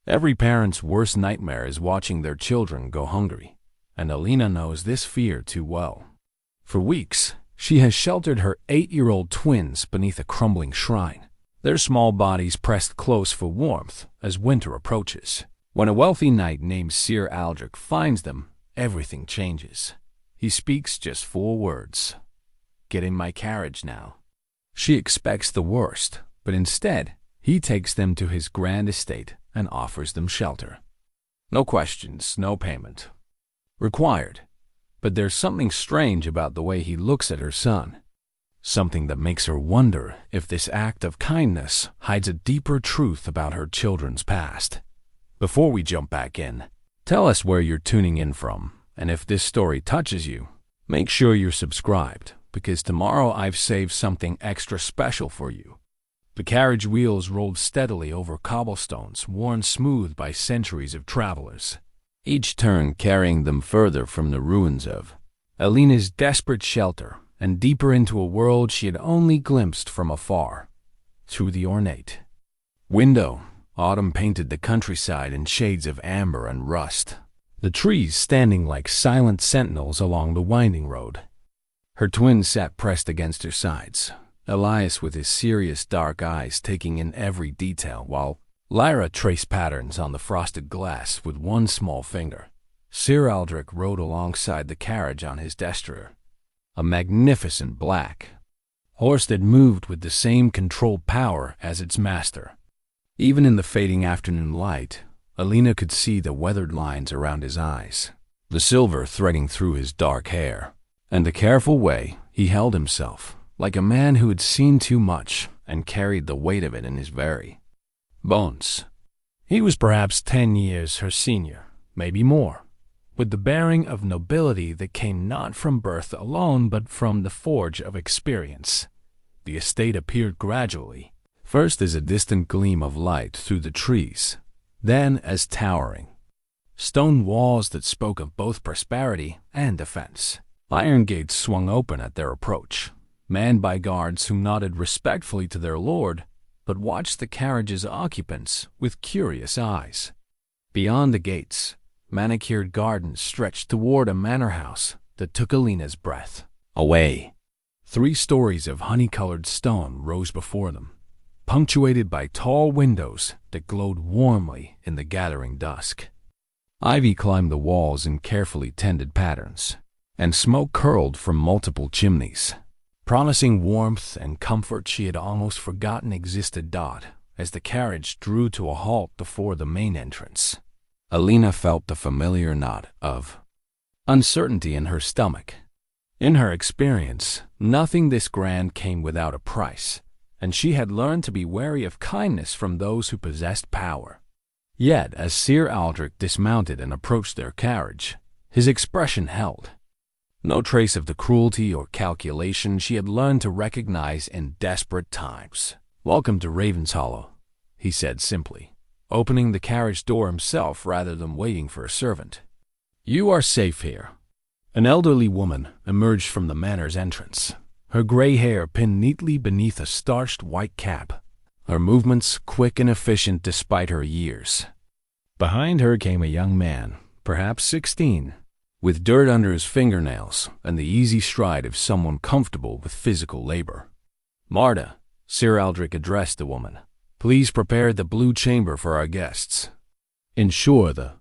Every parent's worst nightmare is watching their children go hungry, and Alina knows this fear too well. For weeks, she has sheltered her 8-year-old twins beneath a crumbling shrine, their small bodies pressed close for warmth as winter approaches. When a wealthy knight named Ser Aldric finds them, everything changes. He speaks just 4 words. "Get in my carriage now." She expects the worst, but instead, he takes them to his grand estate and offers them shelter. No questions, no payment required. But there's something strange about the way he looks at her son. Something that makes her wonder if this act of kindness hides a deeper truth about her children's past. Before we jump back in, tell us where you're tuning in from, and if this story touches you, make sure you're subscribed, because tomorrow I've saved something extra special for you. The carriage wheels rolled steadily over cobblestones worn smooth by centuries of travelers, each turn carrying them further from the ruins of Alina's desperate shelter and deeper into a world she had only glimpsed from afar. Through the ornate window, autumn painted the countryside in shades of amber and rust, the trees standing like silent sentinels along the winding road. Her twins sat pressed against her sides, Elias with his serious dark eyes taking in every detail, while Lyra traced patterns on the frosted glass with one small finger. Ser Aldric rode alongside the carriage on his destrier, a magnificent black horse that moved with the same controlled power as its master. Even in the fading afternoon light, Alina could see the weathered lines around his eyes, the silver threading through his dark hair, and the careful way he held himself, like a man who had seen too much and carried the weight of it in his very bones. He was perhaps 10 years her senior, maybe more, with the bearing of nobility that came not from birth alone but from the forge of experience. The estate appeared gradually, first as a distant gleam of light through the trees, then as towering stone walls that spoke of both prosperity and defense. Iron gates swung open at their approach, manned by guards who nodded respectfully to their lord, but watched the carriage's occupants with curious eyes. Beyond the gates, manicured gardens stretched toward a manor house that took Alina's breath away. 3 stories of honey-colored stone rose before them, punctuated by tall windows that glowed warmly in the gathering dusk. Ivy climbed the walls in carefully tended patterns, and smoke curled from multiple chimneys, promising warmth and comfort she had almost forgotten existed. As the carriage drew to a halt before the main entrance, Alina felt the familiar knot of uncertainty in her stomach. In her experience, nothing this grand came without a price, and she had learned to be wary of kindness from those who possessed power. Yet, as Ser Aldric dismounted and approached their carriage, his expression held. No trace of the cruelty or calculation she had learned to recognize in desperate times. "Welcome to Ravenshollow," he said simply, opening the carriage door himself rather than waiting for a servant. "You are safe here." An elderly woman emerged from the manor's entrance, her gray hair pinned neatly beneath a starched white cap, her movements quick and efficient despite her years. Behind her came a young man, perhaps 16, with dirt under his fingernails and the easy stride of someone comfortable with physical labor. "Marta," Ser Aldric addressed the woman, "please prepare the blue chamber for our guests. Ensure the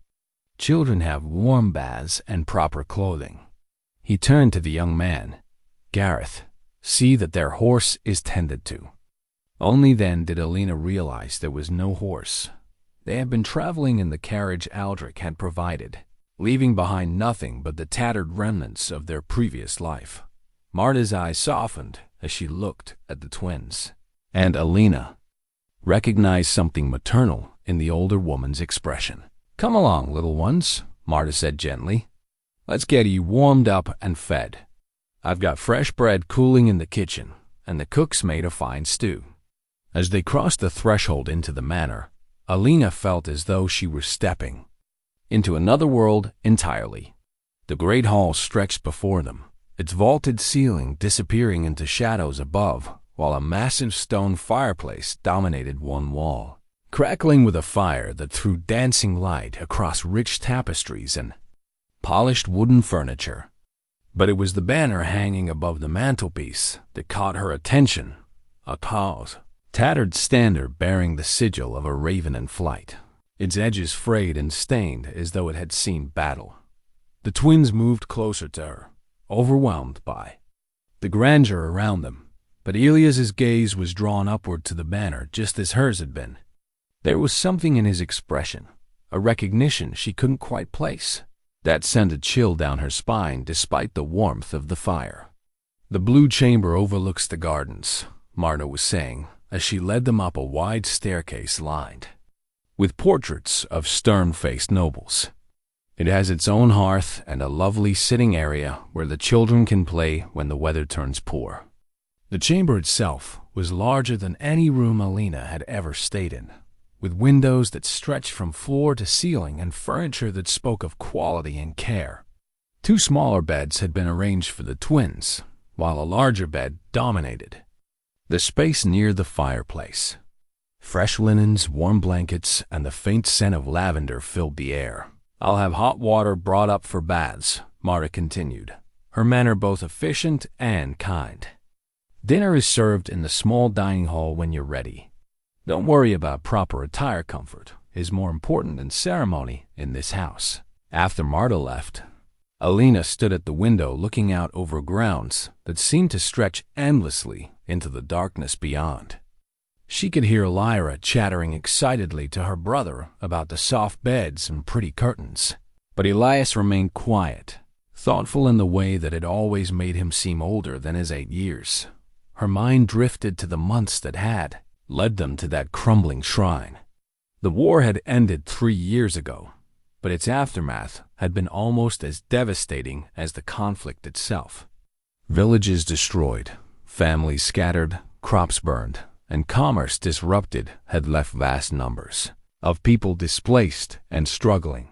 children have warm baths and proper clothing." He turned to the young man. "Gareth, see that their horse is tended to." Only then did Alina realize there was no horse. They had been traveling in the carriage Aldric had provided, leaving behind nothing but the tattered remnants of their previous life. Marta's eyes softened as she looked at the twins, and Alina recognized something maternal in the older woman's expression. "Come along, little ones," Marta said gently. "Let's get you warmed up and fed. I've got fresh bread cooling in the kitchen, and the cook's made a fine stew." As they crossed the threshold into the manor, Alina felt as though she were stepping into another world entirely. The great hall stretched before them, its vaulted ceiling disappearing into shadows above, while a massive stone fireplace dominated one wall. crackling with a fire that threw dancing light across rich tapestries and polished wooden furniture. But it was the banner hanging above the mantelpiece that caught her attention. A tall, tattered standard bearing the sigil of a raven in flight, its edges frayed and stained as though it had seen battle. The twins moved closer to her, overwhelmed by the grandeur around them, but Elias's gaze was drawn upward to the banner just as hers had been. There was something in his expression, a recognition she couldn't quite place, that sent a chill down her spine despite the warmth of the fire. "The blue chamber overlooks the gardens," Marta was saying, as she led them up a wide staircase lined with portraits of stern-faced nobles. "It has its own hearth and a lovely sitting area where the children can play when the weather turns poor." The chamber itself was larger than any room Alina had ever stayed in, with windows that stretched from floor to ceiling and furniture that spoke of quality and care. 2 smaller beds had been arranged for the twins, while a larger bed dominated the space near the fireplace. Fresh linens, warm blankets, and the faint scent of lavender filled the air. "I'll have hot water brought up for baths," Marta continued, her manner both efficient and kind. "Dinner is served in the small dining hall when you're ready. Don't worry about proper attire. Comfort is more important than ceremony in this house." After Marta left, Alina stood at the window looking out over grounds that seemed to stretch endlessly into the darkness beyond. She could hear Lyra chattering excitedly to her brother about the soft beds and pretty curtains, but Elias remained quiet, thoughtful in the way that had always made him seem older than his 8 years. Her mind drifted to the months that had led them to that crumbling shrine. The war had ended 3 years ago, but its aftermath had been almost as devastating as the conflict itself. Villages destroyed, families scattered, crops burned, and commerce disrupted had left vast numbers of people displaced and struggling.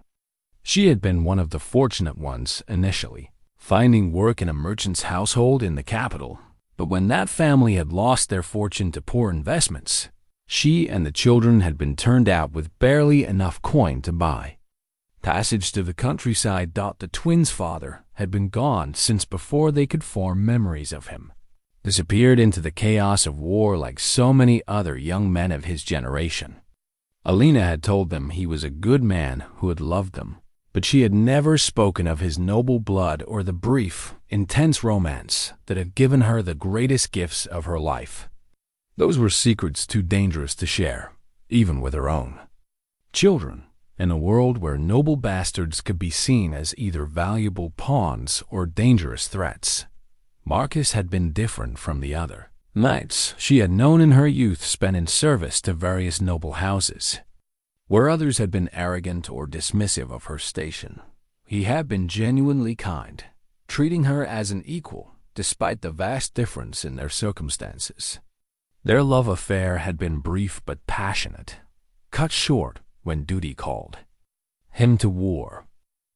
She had been one of the fortunate ones initially, finding work in a merchant's household in the capital. But when that family had lost their fortune to poor investments, she and the children had been turned out with barely enough coin to buy passage to the countryside. The twins' father had been gone since before they could form memories of him. Disappeared into the chaos of war like so many other young men of his generation. Alina had told them he was a good man who had loved them, but she had never spoken of his noble blood or the brief, intense romance that had given her the greatest gifts of her life. Those were secrets too dangerous to share, even with her own children, in a world where noble bastards could be seen as either valuable pawns or dangerous threats. Marcus had been different from the other knights she had known in her youth spent in service to various noble houses. Where others had been arrogant or dismissive of her station, he had been genuinely kind, treating her as an equal despite the vast difference in their circumstances. Their love affair had been brief but passionate, cut short when duty called him to war.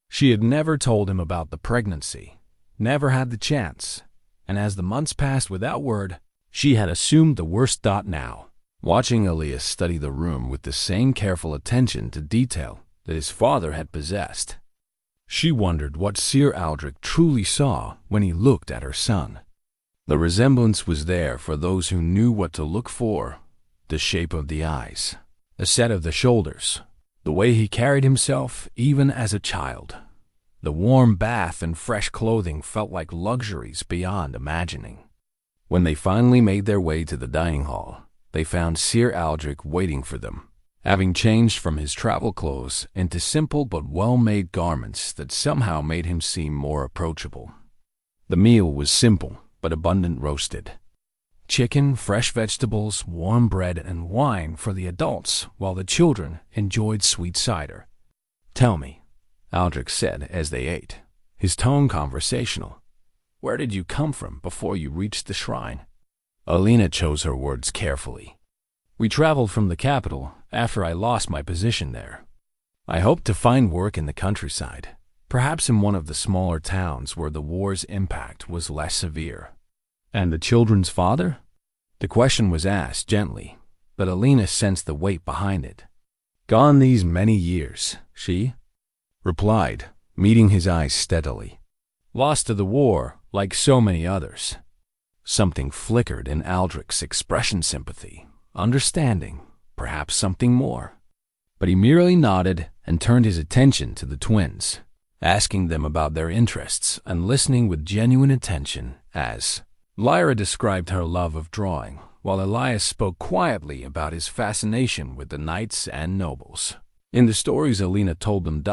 She had never told him about the pregnancy, never had the chance, and as the months passed without word, she had assumed the worst. Now, watching Elias study the room with the same careful attention to detail that his father had possessed, she wondered what Ser Aldric truly saw when he looked at her son. The resemblance was there for those who knew what to look for: the shape of the eyes, the set of the shoulders, the way he carried himself even as a child. The warm bath and fresh clothing felt like luxuries beyond imagining. When they finally made their way to the dining hall, they found Ser Aldric waiting for them, having changed from his travel clothes into simple but well-made garments that somehow made him seem more approachable. The meal was simple but abundant: roasted chicken, fresh vegetables, warm bread, and wine for the adults, while the children enjoyed sweet cider. "Tell me," Aldric said as they ate, his tone conversational, "where did you come from before you reached the shrine?" Alina chose her words carefully. "We traveled from the capital after I lost my position there. I hoped to find work in the countryside, perhaps in one of the smaller towns where the war's impact was less severe." "And the children's father?" The question was asked gently, but Alina sensed the weight behind it. "Gone these many years," she replied, meeting his eyes steadily. "Lost to the war, like so many others." Something flickered in Aldric's expression: sympathy, understanding, perhaps something more. But he merely nodded and turned his attention to the twins, asking them about their interests and listening with genuine attention as Lyra described her love of drawing, while Elias spoke quietly about his fascination with the knights and nobles. In the stories Alina told them,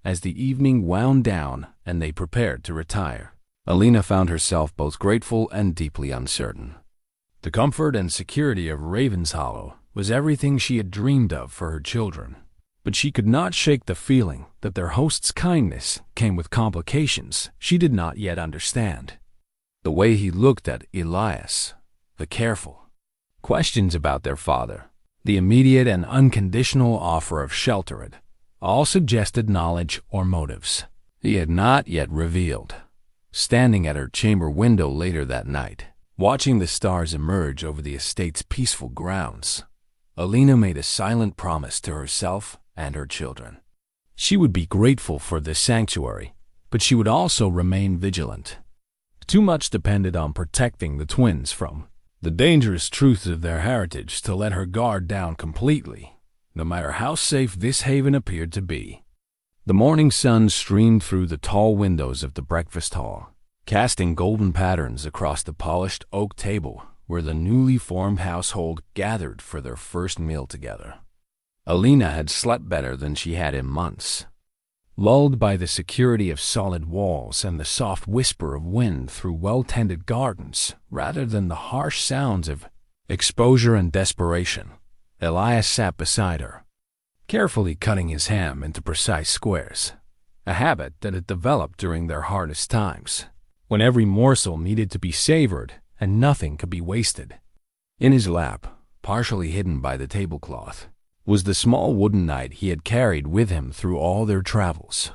as the evening wound down and they prepared to retire, Alina found herself both grateful and deeply uncertain. The comfort and security of Ravenshollow was everything she had dreamed of for her children, but she could not shake the feeling that their host's kindness came with complications she did not yet understand. The way he looked at Elias, the careful questions about their father, the immediate and unconditional offer of shelter, all suggested knowledge or motives he had not yet revealed. Standing at her chamber window later that night, watching the stars emerge over the estate's peaceful grounds, Alina made a silent promise to herself and her children. She would be grateful for this sanctuary, but she would also remain vigilant. Too much depended on protecting the twins from the dangerous truths of their heritage to let her guard down completely, no matter how safe this haven appeared to be. The morning sun streamed through the tall windows of the breakfast hall, casting golden patterns across the polished oak table where the newly formed household gathered for their first meal together. Alina had slept better than she had in months. Lulled by the security of solid walls and the soft whisper of wind through well-tended gardens, rather than the harsh sounds of exposure and desperation, Elias sat beside her, carefully cutting his ham into precise squares, a habit that had developed during their hardest times, when every morsel needed to be savored and nothing could be wasted. In his lap, partially hidden by the tablecloth, was the small wooden knight he had carried with him through all their travels.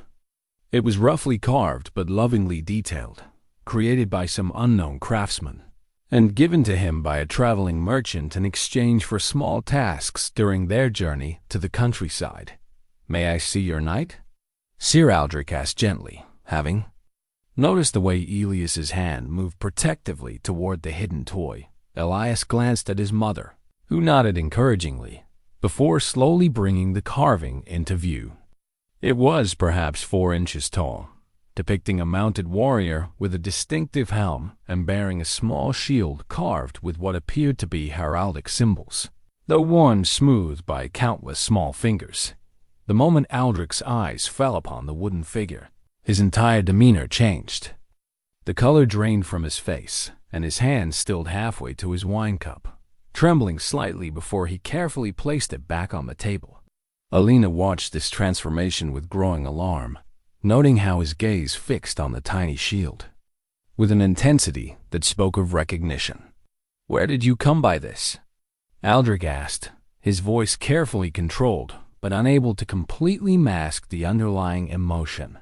It was roughly carved but lovingly detailed, created by some unknown craftsman, and given to him by a traveling merchant in exchange for small tasks during their journey to the countryside. "May I see your knight?" Ser Aldric asked gently, having noticed the way Elias's hand moved protectively toward the hidden toy. Elias glanced at his mother, who nodded encouragingly, before slowly bringing the carving into view. It was perhaps 4 inches tall, depicting a mounted warrior with a distinctive helm and bearing a small shield carved with what appeared to be heraldic symbols, though worn smooth by countless small fingers. The moment Aldric's eyes fell upon the wooden figure, his entire demeanor changed. The color drained from his face, and his hand stilled halfway to his wine cup, trembling slightly before he carefully placed it back on the table. Alina watched this transformation with growing alarm, noting how his gaze fixed on the tiny shield, with an intensity that spoke of recognition. "Where did you come by this?" Aldric asked, his voice carefully controlled, but unable to completely mask the underlying emotion.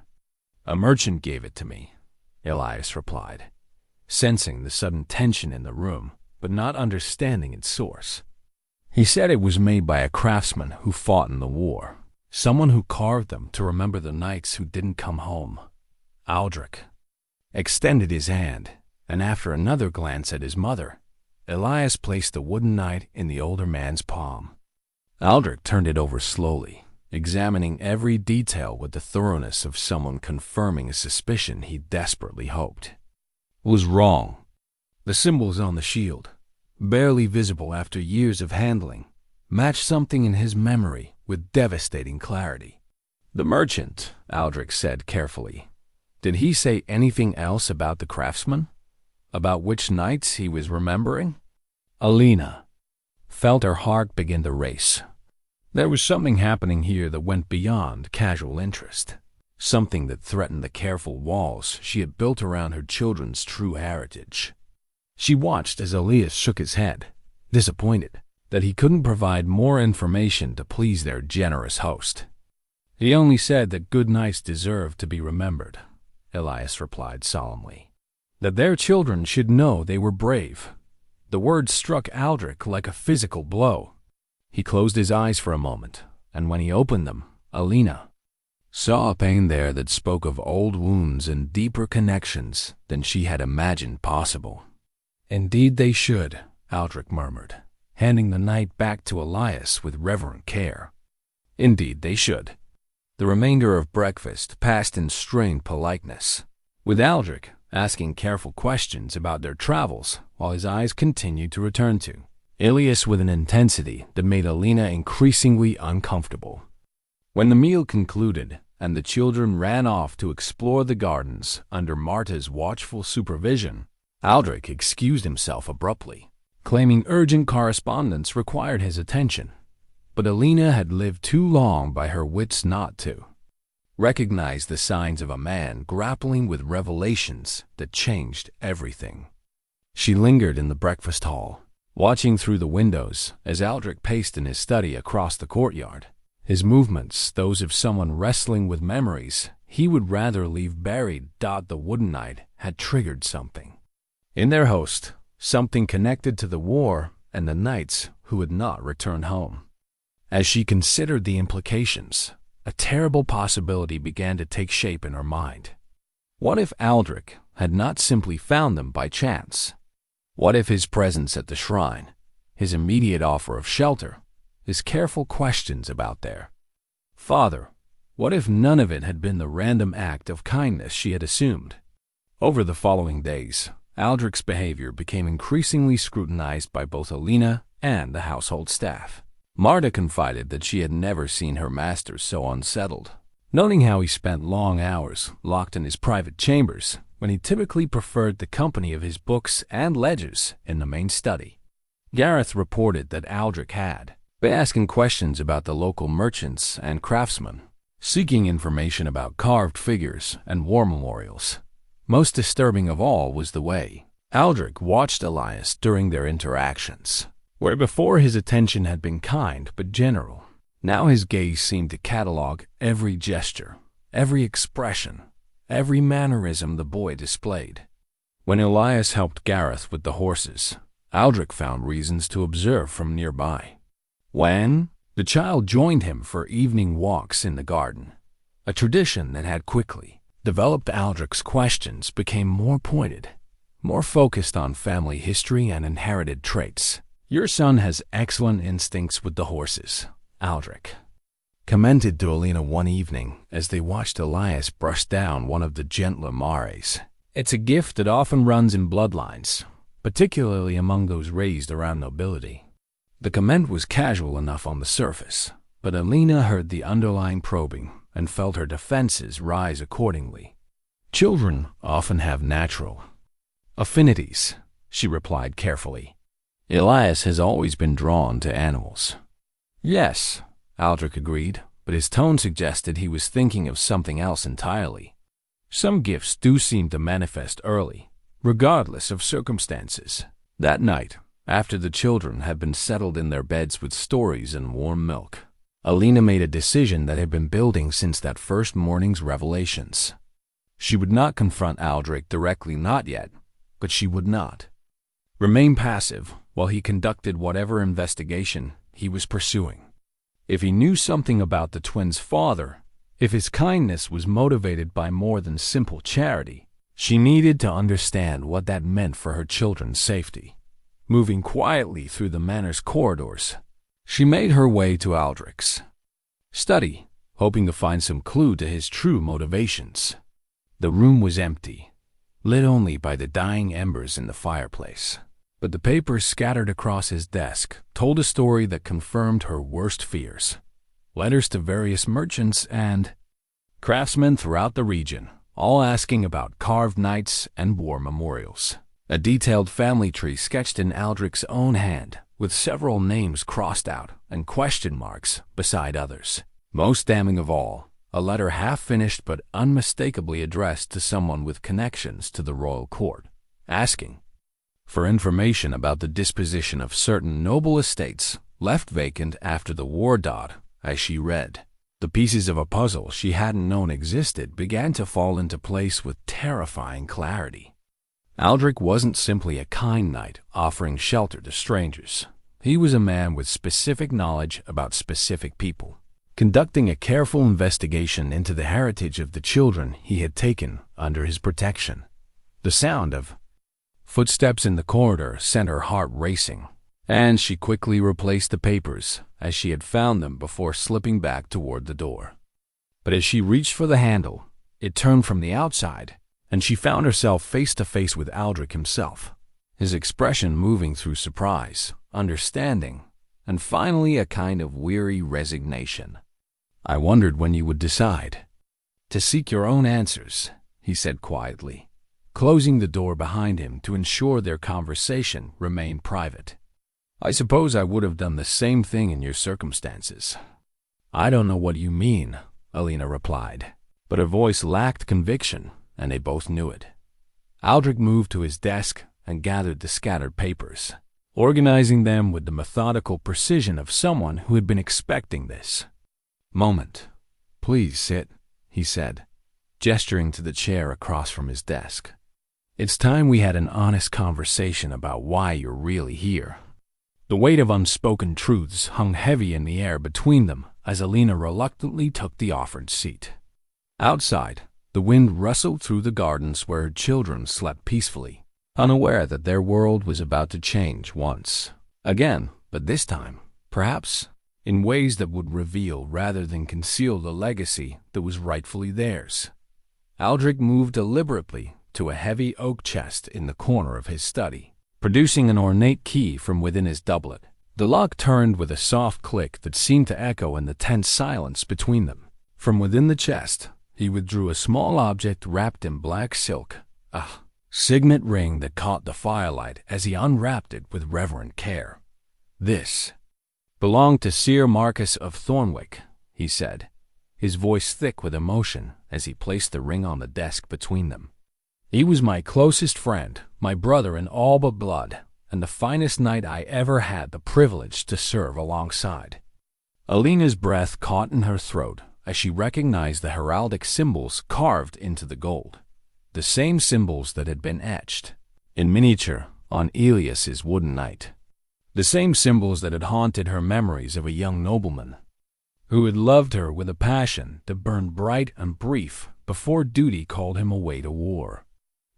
"A merchant gave it to me," Elias replied, sensing the sudden tension in the room, but not understanding its source. "He said it was made by a craftsman who fought in the war, someone who carved them to remember the knights who didn't come home." Aldric extended his hand, and after another glance at his mother, Elias placed the wooden knight in the older man's palm. Aldric turned it over slowly, examining every detail with the thoroughness of someone confirming a suspicion he desperately hoped was wrong. The symbols on the shield, barely visible after years of handling, matched something in his memory with devastating clarity. "The merchant," Aldric said carefully. "Did he say anything else about the craftsman? About which knights he was remembering?" Alina felt her heart begin to race. There was something happening here that went beyond casual interest, something that threatened the careful walls she had built around her children's true heritage. She watched as Elias shook his head, disappointed that he couldn't provide more information to please their generous host. "He only said that good knights deserve to be remembered," Elias replied solemnly. "That their children should know they were brave." The words struck Aldric like a physical blow. He closed his eyes for a moment, and when he opened them, Alina saw a pain there that spoke of old wounds and deeper connections than she had imagined possible. "Indeed they should," Aldric murmured, handing the knight back to Elias with reverent care. "Indeed they should." The remainder of breakfast passed in strained politeness, with Aldric asking careful questions about their travels while his eyes continued to return to Elias with an intensity that made Alina increasingly uncomfortable. When the meal concluded and the children ran off to explore the gardens under Marta's watchful supervision, Aldric excused himself abruptly, claiming urgent correspondence required his attention. But Alina had lived too long by her wits not to recognize the signs of a man grappling with revelations that changed everything. She lingered in the breakfast hall, watching through the windows as Aldric paced in his study across the courtyard. His movements, those of someone wrestling with memories he would rather leave buried. The wooden knight had triggered something in their host, something connected to the war and the knights who had not returned home. As she considered the implications, a terrible possibility began to take shape in her mind. What if Aldric had not simply found them by chance? What if his presence at the shrine, his immediate offer of shelter, his careful questions about their father, what if none of it had been the random act of kindness she had assumed? Over the following days, Aldric's behavior became increasingly scrutinized by both Alina and the household staff. Marta confided that she had never seen her master so unsettled, noting how he spent long hours locked in his private chambers when he typically preferred the company of his books and ledgers in the main study. Gareth reported that Aldric had been asking questions about the local merchants and craftsmen, seeking information about carved figures and war memorials. Most disturbing of all was the way Aldric watched Elias during their interactions, where before his attention had been kind but general. Now his gaze seemed to catalog every gesture, every expression, every mannerism the boy displayed. When Elias helped Gareth with the horses, Aldric found reasons to observe from nearby. When the child joined him for evening walks in the garden, a tradition that had quickly developed, Aldric's questions became more pointed, more focused on family history and inherited traits. "Your son has excellent instincts with the horses," Aldric commented to Alina one evening as they watched Elias brush down one of the gentler mares. "It's a gift that often runs in bloodlines, particularly among those raised around nobility." The comment was casual enough on the surface, but Alina heard the underlying probing and felt her defenses rise accordingly. "Children often have natural affinities," she replied carefully. "Elias has always been drawn to animals." "Yes," Aldric agreed, but his tone suggested he was thinking of something else entirely. "Some gifts do seem to manifest early, regardless of circumstances." That night, after the children had been settled in their beds with stories and warm milk, Alina made a decision that had been building since that first morning's revelations. She would not confront Aldric directly, not yet, but she would not remain passive while he conducted whatever investigation he was pursuing. If he knew something about the twins' father, if his kindness was motivated by more than simple charity, she needed to understand what that meant for her children's safety. Moving quietly through the manor's corridors, she made her way to Aldric's study, hoping to find some clue to his true motivations. The room was empty, lit only by the dying embers in the fireplace. But the papers scattered across his desk told a story that confirmed her worst fears. Letters to various merchants and craftsmen throughout the region, all asking about carved knights and war memorials. A detailed family tree sketched in Aldric's own hand, with several names crossed out and question marks beside others. Most damning of all, a letter half-finished but unmistakably addressed to someone with connections to the royal court, asking for information about the disposition of certain noble estates left vacant after the war. As she read, the pieces of a puzzle she hadn't known existed began to fall into place with terrifying clarity. Aldric wasn't simply a kind knight offering shelter to strangers. He was a man with specific knowledge about specific people, conducting a careful investigation into the heritage of the children he had taken under his protection. The sound of footsteps in the corridor sent her heart racing, and she quickly replaced the papers as she had found them before slipping back toward the door. But as she reached for the handle, it turned from the outside, and she found herself face to face with Aldric himself, his expression moving through surprise, understanding, and finally a kind of weary resignation. "I wondered when you would decide to seek your own answers," he said quietly, closing the door behind him to ensure their conversation remained private. "I suppose I would have done the same thing in your circumstances." "I don't know what you mean," Alina replied, but her voice lacked conviction, and they both knew it. Aldric moved to his desk and gathered the scattered papers, organizing them with the methodical precision of someone who had been expecting this moment. "Please sit," he said, gesturing to the chair across from his desk. "It's time we had an honest conversation about why you're really here." The weight of unspoken truths hung heavy in the air between them as Alina reluctantly took the offered seat. Outside, the wind rustled through the gardens where her children slept peacefully, unaware that their world was about to change once again, but this time, perhaps, in ways that would reveal rather than conceal the legacy that was rightfully theirs. Aldric moved deliberately to a heavy oak chest in the corner of his study, producing an ornate key from within his doublet. The lock turned with a soft click that seemed to echo in the tense silence between them. From within the chest, he withdrew a small object wrapped in black silk, a signet ring that caught the firelight as he unwrapped it with reverent care. "This belonged to Ser Marcus of Thornwick," he said, his voice thick with emotion as he placed the ring on the desk between them. "He was my closest friend, my brother in all but blood, and the finest knight I ever had the privilege to serve alongside." Alina's breath caught in her throat as she recognized the heraldic symbols carved into the gold, the same symbols that had been etched in miniature on Elias's wooden knight, the same symbols that had haunted her memories of a young nobleman who had loved her with a passion that burned bright and brief before duty called him away to war.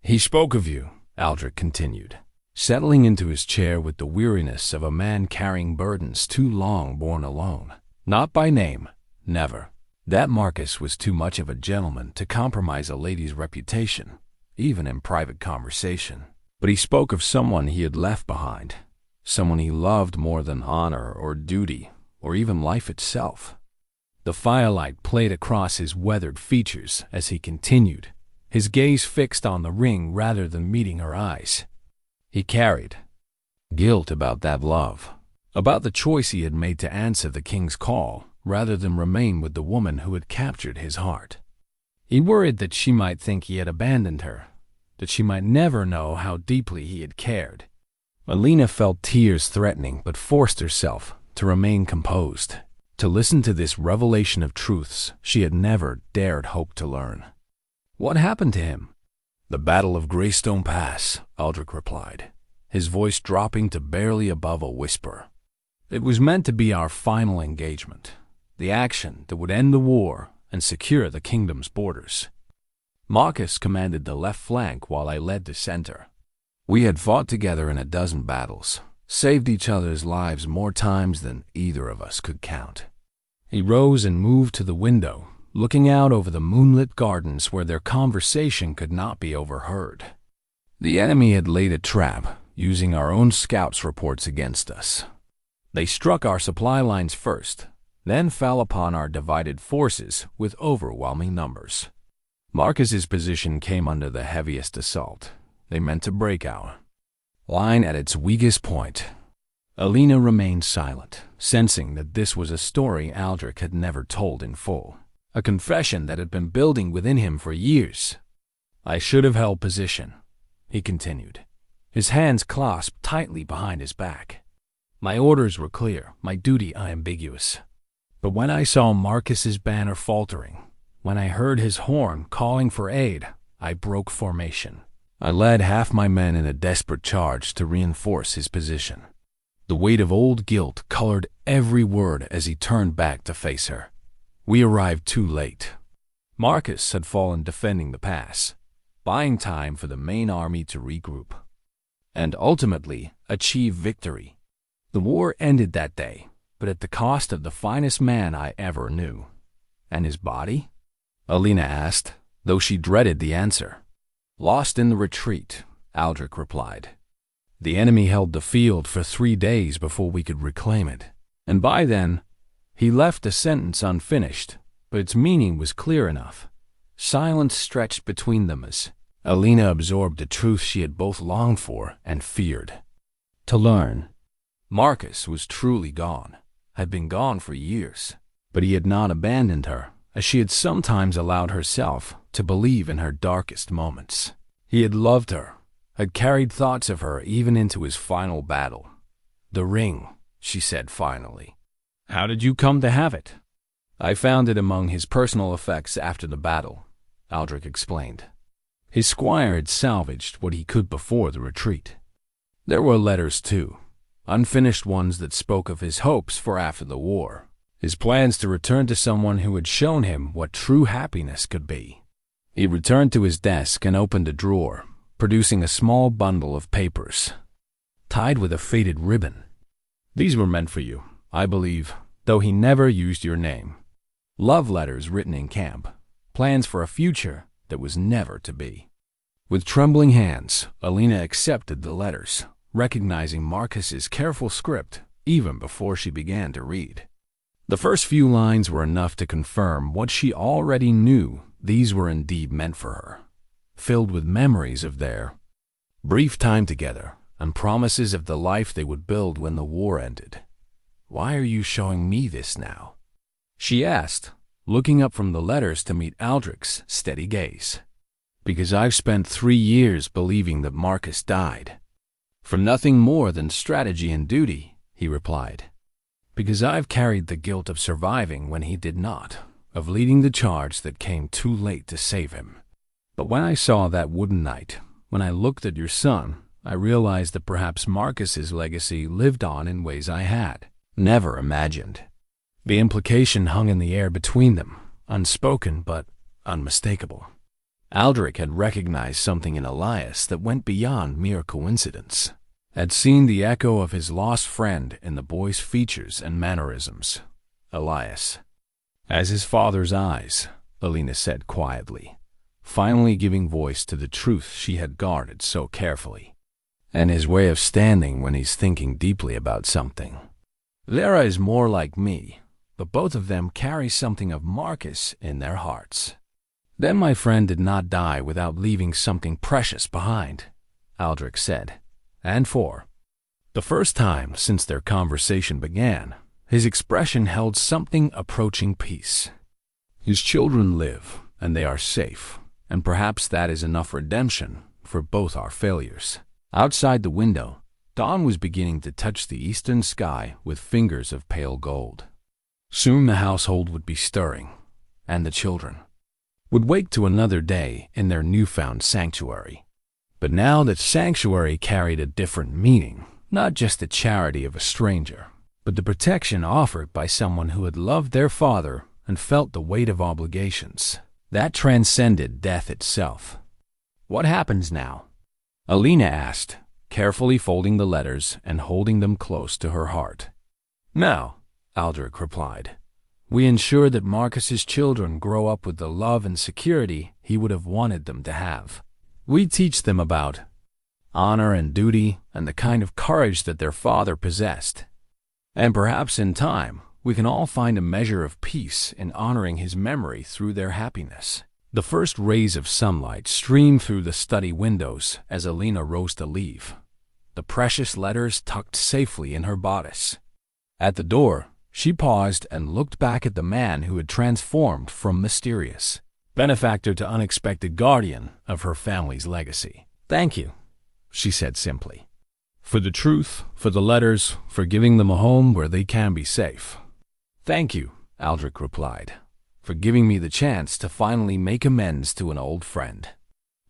"He spoke of you," Aldric continued, settling into his chair with the weariness of a man carrying burdens too long borne alone. "Not by name, never. That Marcus was too much of a gentleman to compromise a lady's reputation, even in private conversation. But he spoke of someone he had left behind, someone he loved more than honor or duty or even life itself." The firelight played across his weathered features as he continued, his gaze fixed on the ring rather than meeting her eyes. He carried guilt about that love, about the choice he had made to answer the king's call rather than remain with the woman who had captured his heart. He worried that she might think he had abandoned her, that she might never know how deeply he had cared. Alina felt tears threatening but forced herself to remain composed, to listen to this revelation of truths she had never dared hope to learn. "What happened to him?" "The Battle of Greystone Pass," Aldric replied, his voice dropping to barely above a whisper. "It was meant to be our final engagement, the action that would end the war and secure the kingdom's borders. Marcus commanded the left flank while I led the center. We had fought together in a dozen battles, saved each other's lives more times than either of us could count." He rose and moved to the window, looking out over the moonlit gardens where their conversation could not be overheard. "The enemy had laid a trap, using our own scouts' reports against us. They struck our supply lines first, then fell upon our divided forces with overwhelming numbers. Marcus's position came under the heaviest assault. They meant to break our line at its weakest point." Alina remained silent, sensing that this was a story Aldric had never told in full, a confession that had been building within him for years. "I should have held position," he continued, his hands clasped tightly behind his back. "My orders were clear, my duty unambiguous. But when I saw Marcus's banner faltering, when I heard his horn calling for aid, I broke formation. I led half my men in a desperate charge to reinforce his position. The weight of old guilt colored every word as he turned back to face her. We arrived too late. Marcus had fallen defending the pass, buying time for the main army to regroup, and ultimately achieve victory. The war ended that day, but at the cost of the finest man I ever knew. And his body? Alina asked, though she dreaded the answer. Lost in the retreat, Aldric replied. The enemy held the field for 3 days before we could reclaim it, and by then, he left the sentence unfinished, but its meaning was clear enough. Silence stretched between them as Alina absorbed the truth she had both longed for and feared to learn. Marcus was truly gone, had been gone for years, but he had not abandoned her, as she had sometimes allowed herself to believe in her darkest moments. He had loved her, had carried thoughts of her even into his final battle. "The ring," she said finally. "How did you come to have it?" "I found it among his personal effects after the battle," Aldric explained. His squire had salvaged what he could before the retreat. There were letters, too, unfinished ones that spoke of his hopes for after the war, his plans to return to someone who had shown him what true happiness could be. He returned to his desk and opened a drawer, producing a small bundle of papers, tied with a faded ribbon. "These were meant for you, I believe, though he never used your name. Love letters written in camp, plans for a future that was never to be." With trembling hands, Alina accepted the letters, recognizing Marcus's careful script even before she began to read. The first few lines were enough to confirm what she already knew. These were indeed meant for her, filled with memories of their brief time together and promises of the life they would build when the war ended. "Why are you showing me this now?" she asked, looking up from the letters to meet Aldric's steady gaze. "Because I've spent 3 years believing that Marcus died. For nothing more than strategy and duty," he replied. "Because I've carried the guilt of surviving when he did not, of leading the charge that came too late to save him. But when I saw that wooden knight, when I looked at your son, I realized that perhaps Marcus's legacy lived on in ways I had never imagined." The implication hung in the air between them, unspoken but unmistakable. Aldric had recognized something in Elias that went beyond mere coincidence, had seen the echo of his lost friend in the boy's features and mannerisms. Elias, as his father's eyes, Alina said quietly, finally giving voice to the truth she had guarded so carefully. And his way of standing when he's thinking deeply about something. Lara is more like me, but both of them carry something of Marcus in their hearts. "Then my friend did not die without leaving something precious behind," Aldric said. And for the first time since their conversation began, his expression held something approaching peace. "His children live, and they are safe, and perhaps that is enough redemption for both our failures." Outside the window, dawn was beginning to touch the eastern sky with fingers of pale gold. Soon the household would be stirring, and the children would wake to another day in their newfound sanctuary. But now that sanctuary carried a different meaning, not just the charity of a stranger, but the protection offered by someone who had loved their father and felt the weight of obligations that transcended death itself. "What happens now?" Alina asked, carefully folding the letters and holding them close to her heart. "Now," Aldric replied, "we ensure that Marcus's children grow up with the love and security he would have wanted them to have. We teach them about honor and duty and the kind of courage that their father possessed. And perhaps in time, we can all find a measure of peace in honoring his memory through their happiness." The first rays of sunlight streamed through the study windows as Alina rose to leave, the precious letters tucked safely in her bodice. At the door, she paused and looked back at the man who had transformed from mysterious benefactor to unexpected guardian of her family's legacy. "Thank you," she said simply. "For the truth, for the letters, for giving them a home where they can be safe." "Thank you," Aldric replied, "for giving me the chance to finally make amends to an old friend.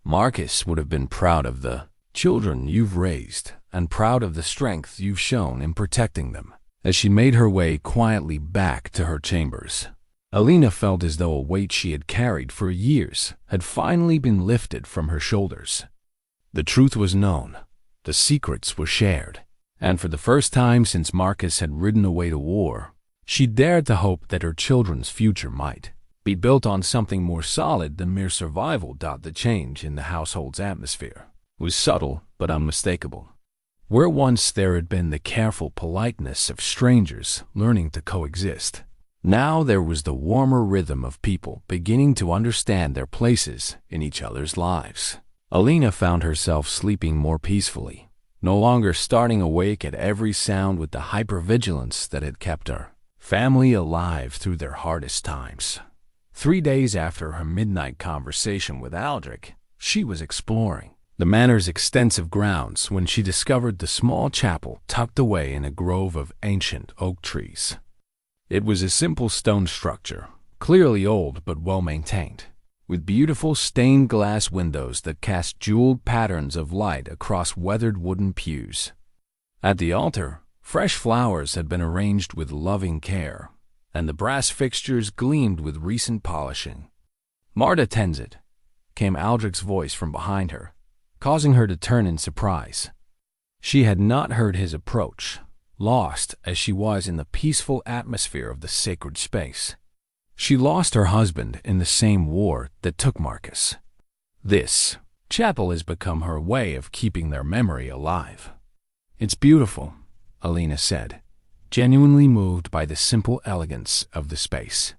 Marcus would have been proud of the children you've raised and proud of the strength you've shown in protecting them. As she made her way quietly back to her chambers, Alina felt as though a weight she had carried for years had finally been lifted from her shoulders. The truth was known, the secrets were shared, and for the first time since Marcus had ridden away to war, she dared to hope that her children's future might be built on something more solid than mere survival. The change in the household's atmosphere was subtle but unmistakable. Where once there had been the careful politeness of strangers learning to coexist, now there was the warmer rhythm of people beginning to understand their places in each other's lives. Alina found herself sleeping more peacefully, no longer starting awake at every sound with the hypervigilance that had kept her family alive through their hardest times. 3 days after her midnight conversation with Aldric, she was exploring the manor's extensive grounds when she discovered the small chapel tucked away in a grove of ancient oak trees. It was a simple stone structure, clearly old but well-maintained, with beautiful stained glass windows that cast jeweled patterns of light across weathered wooden pews. At the altar, fresh flowers had been arranged with loving care, and the brass fixtures gleamed with recent polishing. "Marta tends it," came Aldric's voice from behind her, causing her to turn in surprise. She had not heard his approach, lost as she was in the peaceful atmosphere of the sacred space. She lost her husband in the same war that took Marcus. This chapel has become her way of keeping their memory alive. "It's beautiful," Alina said, genuinely moved by the simple elegance of the space.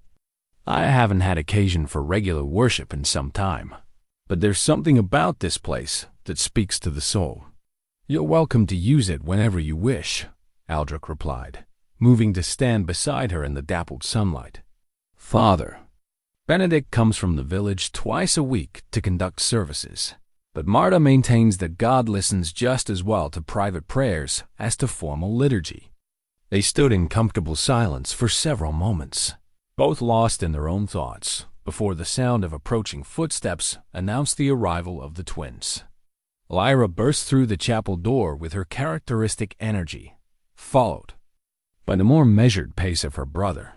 "I haven't had occasion for regular worship in some time, but there's something about this place that speaks to the soul." "You're welcome to use it whenever you wish," Aldric replied, moving to stand beside her in the dappled sunlight. "Father Benedict comes from the village twice a week to conduct services, but Marta maintains that God listens just as well to private prayers as to formal liturgy." They stood in comfortable silence for several moments, both lost in their own thoughts, before the sound of approaching footsteps announced the arrival of the twins. Lyra burst through the chapel door with her characteristic energy, followed by the more measured pace of her brother,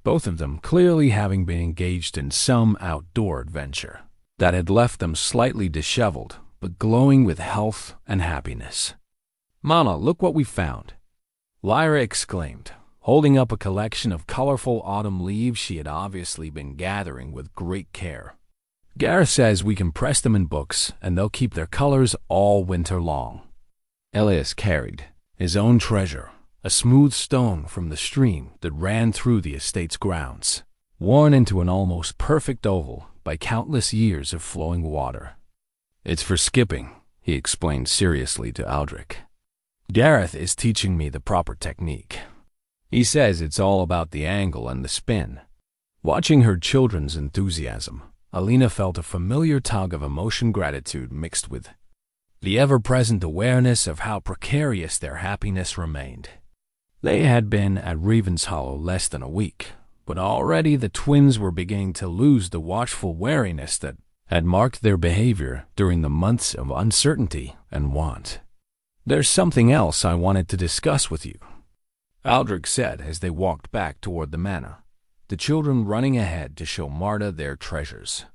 both of them clearly having been engaged in some outdoor adventure that had left them slightly disheveled but glowing with health and happiness. "Mama, look what we found," Lyra exclaimed, holding up a collection of colorful autumn leaves she had obviously been gathering with great care. "Gareth says we can press them in books and they'll keep their colors all winter long." Elias carried his own treasure, a smooth stone from the stream that ran through the estate's grounds, worn into an almost perfect oval by countless years of flowing water. "It's for skipping," he explained seriously to Aldric. "Gareth is teaching me the proper technique. He says it's all about the angle and the spin." Watching her children's enthusiasm, Alina felt a familiar tug of emotion, gratitude mixed with the ever-present awareness of how precarious their happiness remained. They had been at Ravenshollow less than a week, but already the twins were beginning to lose the watchful wariness that had marked their behavior during the months of uncertainty and want. "There's something else I wanted to discuss with you," Aldric said as they walked back toward the manor, the children running ahead to show Marta their treasures.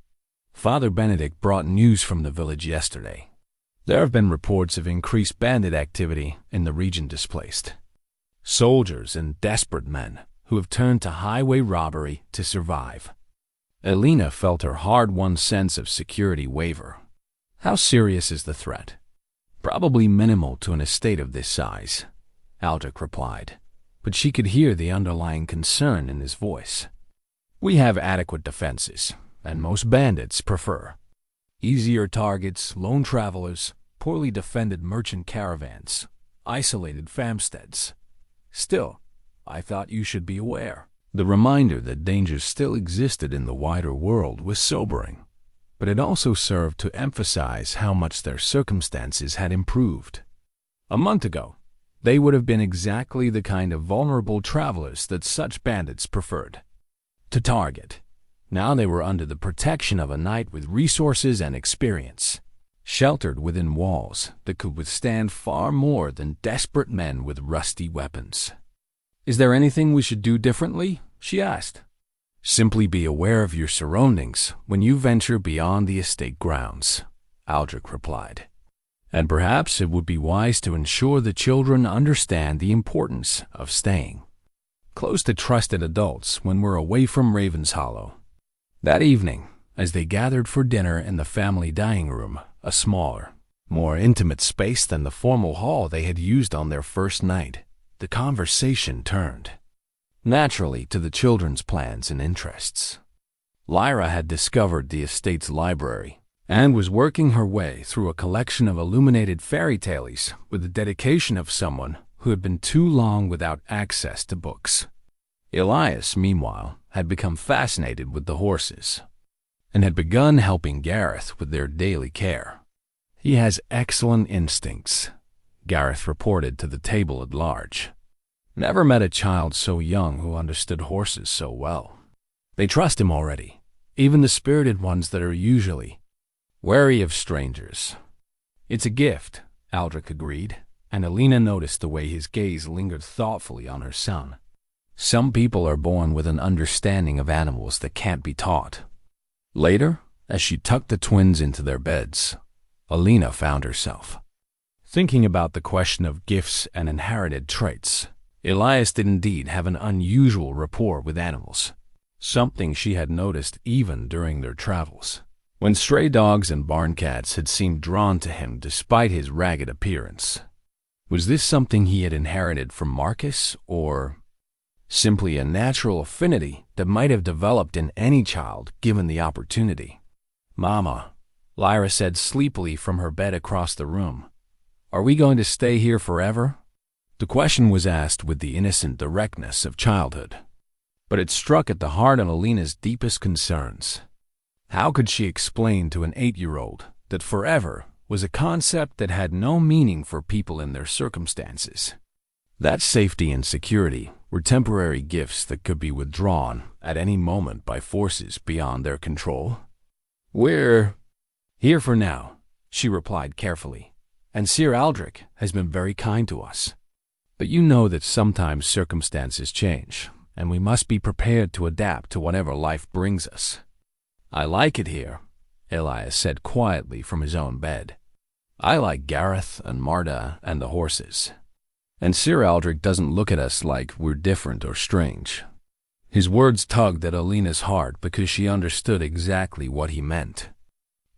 "Father Benedict brought news from the village yesterday. There have been reports of increased bandit activity in the region displaced. Soldiers and desperate men who have turned to highway robbery to survive." Alina felt her hard-won sense of security waver. "How serious is the threat?" "Probably minimal to an estate of this size," Aldric replied, but she could hear the underlying concern in his voice. "We have adequate defenses, and most bandits prefer easier targets, lone travelers, poorly defended merchant caravans, isolated farmsteads. Still, I thought you should be aware." The reminder that dangers still existed in the wider world was sobering, but it also served to emphasize how much their circumstances had improved. A month ago, they would have been exactly the kind of vulnerable travelers that such bandits preferred to target. Now they were under the protection of a knight with resources and experience. sheltered within walls that could withstand far more than desperate men with rusty weapons. "Is there anything we should do differently?" she asked. "Simply be aware of your surroundings when you venture beyond the estate grounds," Aldric replied. "And perhaps it would be wise to ensure the children understand the importance of staying close to trusted adults when we're away from Ravenshollow." That evening, as they gathered for dinner in the family dining room, a smaller, more intimate space than the formal hall they had used on their first night, the conversation turned naturally to the children's plans and interests. Lyra had discovered the estate's library and was working her way through a collection of illuminated fairy tales with the dedication of someone who had been too long without access to books. Elias, meanwhile, had become fascinated with the horses and had begun helping Gareth with their daily care. "He has excellent instincts," Gareth reported to the table at large. "Never met a child so young who understood horses so well. They trust him already, even the spirited ones that are usually wary of strangers." "It's a gift," Aldric agreed, and Alina noticed the way his gaze lingered thoughtfully on her son. "Some people are born with an understanding of animals that can't be taught." Later, as she tucked the twins into their beds, Alina found herself thinking about the question of gifts and inherited traits. Elias did indeed have an unusual rapport with animals, something she had noticed even during their travels, when stray dogs and barn cats had seemed drawn to him despite his ragged appearance. Was this something he had inherited from Marcus, or simply a natural affinity that might have developed in any child given the opportunity? "Mama," Lyra said sleepily from her bed across the room, "are we going to stay here forever?" The question was asked with the innocent directness of childhood, but it struck at the heart of Alina's deepest concerns. How could she explain to an 8-year-old that forever was a concept that had no meaning for people in their circumstances? That safety and security were temporary gifts that could be withdrawn at any moment by forces beyond their control. "We're here for now," she replied carefully, "and Ser Aldric has been very kind to us. But you know that sometimes circumstances change, and we must be prepared to adapt to whatever life brings us." "I like it here," Elias said quietly from his own bed. "I like Gareth and Marta and the horses. And Ser Aldric doesn't look at us like we're different or strange." His words tugged at Alina's heart because she understood exactly what he meant.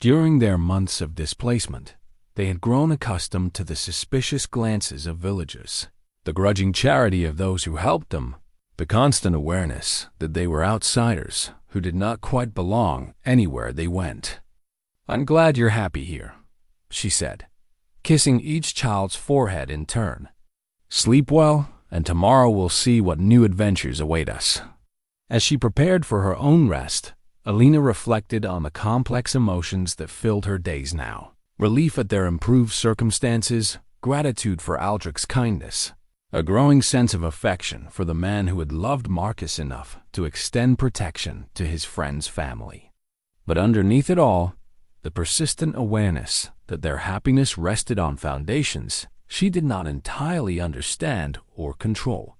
During their months of displacement, they had grown accustomed to the suspicious glances of villagers, the grudging charity of those who helped them, the constant awareness that they were outsiders who did not quite belong anywhere they went. "I'm glad you're happy here," she said, kissing each child's forehead in turn. "Sleep well, and tomorrow we'll see what new adventures await us." As she prepared for her own rest, Alina reflected on the complex emotions that filled her days now: relief at their improved circumstances, gratitude for Aldric's kindness, a growing sense of affection for the man who had loved Marcus enough to extend protection to his friend's family. But underneath it all, the persistent awareness that their happiness rested on foundations she did not entirely understand or control.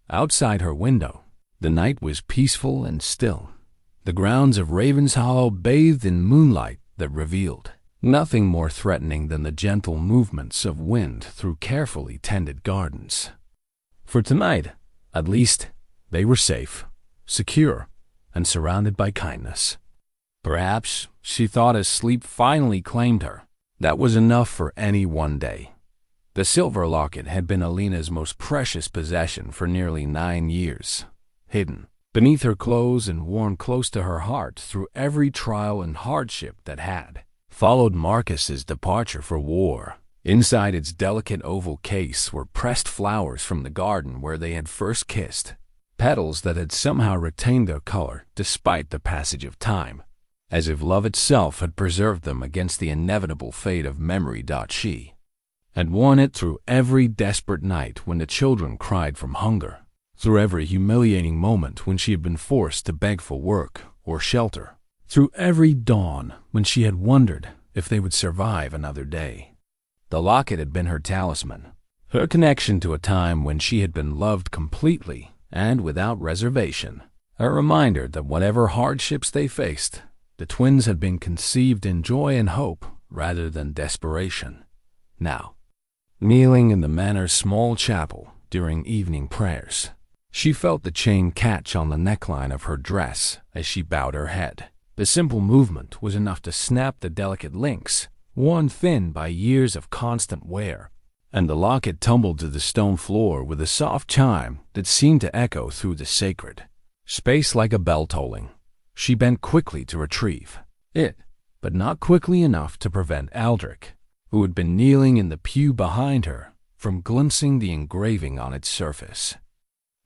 Outside her window, the night was peaceful and still, the grounds of Ravenshollow bathed in moonlight that revealed nothing more threatening than the gentle movements of wind through carefully tended gardens. For tonight, at least, they were safe, secure, and surrounded by kindness. Perhaps, she thought as sleep finally claimed her, that was enough for any one day. The silver locket had been Alina's most precious possession for nearly 9 years, hidden beneath her clothes and worn close to her heart through every trial and hardship that had followed Marcus's departure for war. Inside its delicate oval case were pressed flowers from the garden where they had first kissed, petals that had somehow retained their color despite the passage of time, as if love itself had preserved them against the inevitable fate of memory. She had worn it through every desperate night when the children cried from hunger, through every humiliating moment when she had been forced to beg for work or shelter, through every dawn when she had wondered if they would survive another day. The locket had been her talisman, her connection to a time when she had been loved completely and without reservation, a reminder that whatever hardships they faced, the twins had been conceived in joy and hope rather than desperation. Now, kneeling in the manor's small chapel during evening prayers, she felt the chain catch on the neckline of her dress as she bowed her head. The simple movement was enough to snap the delicate links, worn thin by years of constant wear, and the locket tumbled to the stone floor with a soft chime that seemed to echo through the sacred space like a bell tolling. She bent quickly to retrieve it, but not quickly enough to prevent Aldric, who had been kneeling in the pew behind her, from glimpsing the engraving on its surface.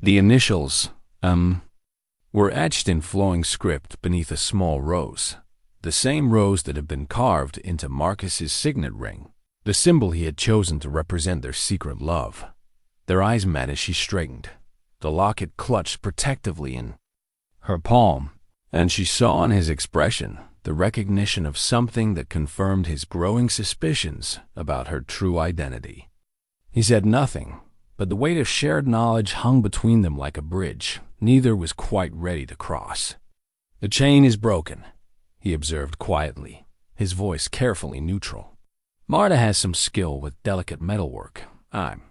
The initials, were etched in flowing script beneath a small rose, the same rose that had been carved into Marcus's signet ring, the symbol he had chosen to represent their secret love. Their eyes met as she straightened, the locket clutched protectively in her palm, and she saw in his expression the recognition of something that confirmed his growing suspicions about her true identity. He said nothing, but the weight of shared knowledge hung between them like a bridge neither was quite ready to cross. "The chain is broken," he observed quietly, his voice carefully neutral. "Marta has some skill with delicate metalwork. I'm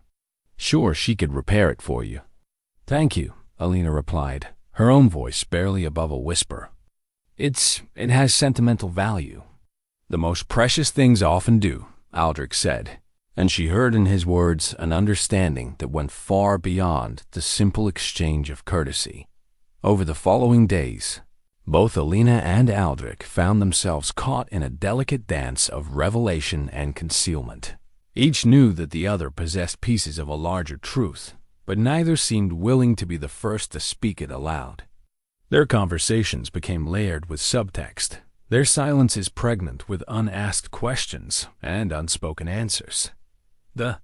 sure she could repair it for you." "Thank you," Alina replied, her own voice barely above a whisper. It has sentimental value." "The most precious things often do," Aldric said, and she heard in his words an understanding that went far beyond the simple exchange of courtesy. Over the following days, both Alina and Aldric found themselves caught in a delicate dance of revelation and concealment. Each knew that the other possessed pieces of a larger truth, but neither seemed willing to be the first to speak it aloud. Their conversations became layered with subtext, their silences pregnant with unasked questions and unspoken answers. The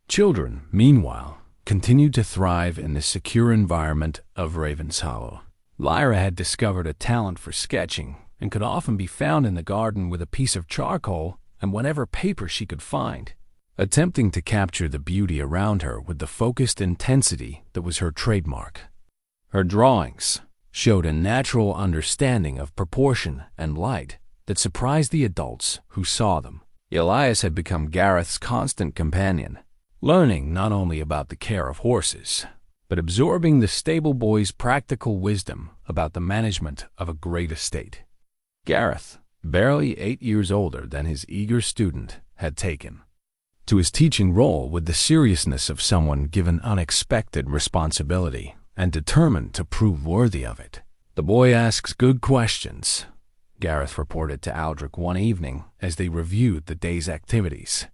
children, meanwhile, continued to thrive in the secure environment of Raven's Hollow. Lyra had discovered a talent for sketching and could often be found in the garden with a piece of charcoal and whatever paper she could find, attempting to capture the beauty around her with the focused intensity that was her trademark. Her drawings showed a natural understanding of proportion and light that surprised the adults who saw them. Elias had become Gareth's constant companion, learning not only about the care of horses, but absorbing the stable boy's practical wisdom about the management of a great estate. Gareth, barely 8 years older than his eager student, had taken to his teaching role with the seriousness of someone given unexpected responsibility and determined to prove worthy of it. "The boy asks good questions," Gareth reported to Aldric one evening as they reviewed the day's activities.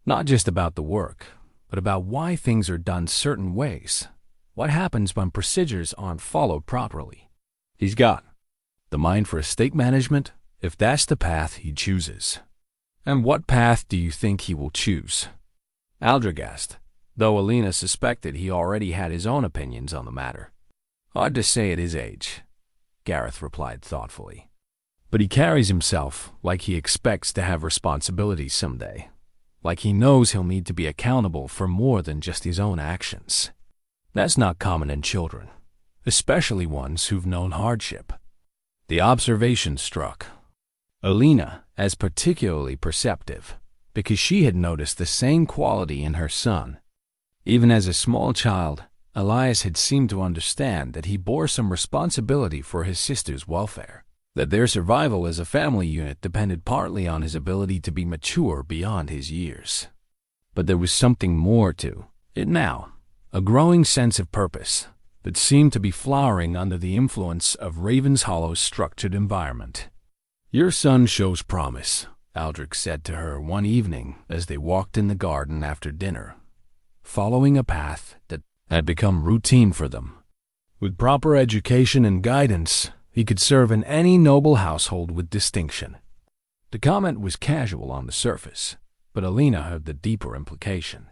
"Not just about the work, but about why things are done certain ways. What happens when procedures aren't followed properly? He's got the mind for estate management, if that's the path he chooses." "And what path do you think he will choose?" Aldric asked, though Alina suspected he already had his own opinions on the matter. "Hard to say at his age," Gareth replied thoughtfully. "But he carries himself like he expects to have responsibilities someday, like he knows he'll need to be accountable for more than just his own actions. That's not common in children, especially ones who've known hardship." The observation struck Alina as particularly perceptive because she had noticed the same quality in her son. Even as a small child, Elias had seemed to understand that he bore some responsibility for his sister's welfare, that their survival as a family unit depended partly on his ability to be mature beyond his years. But there was something more to it now, a growing sense of purpose that seemed to be flowering under the influence of Raven's Hollow's structured environment. "Your son shows promise," Aldric said to her one evening as they walked in the garden after dinner, following a path that had become routine for them. "With proper education and guidance, he could serve in any noble household with distinction." The comment was casual on the surface, but Alina heard the deeper implication.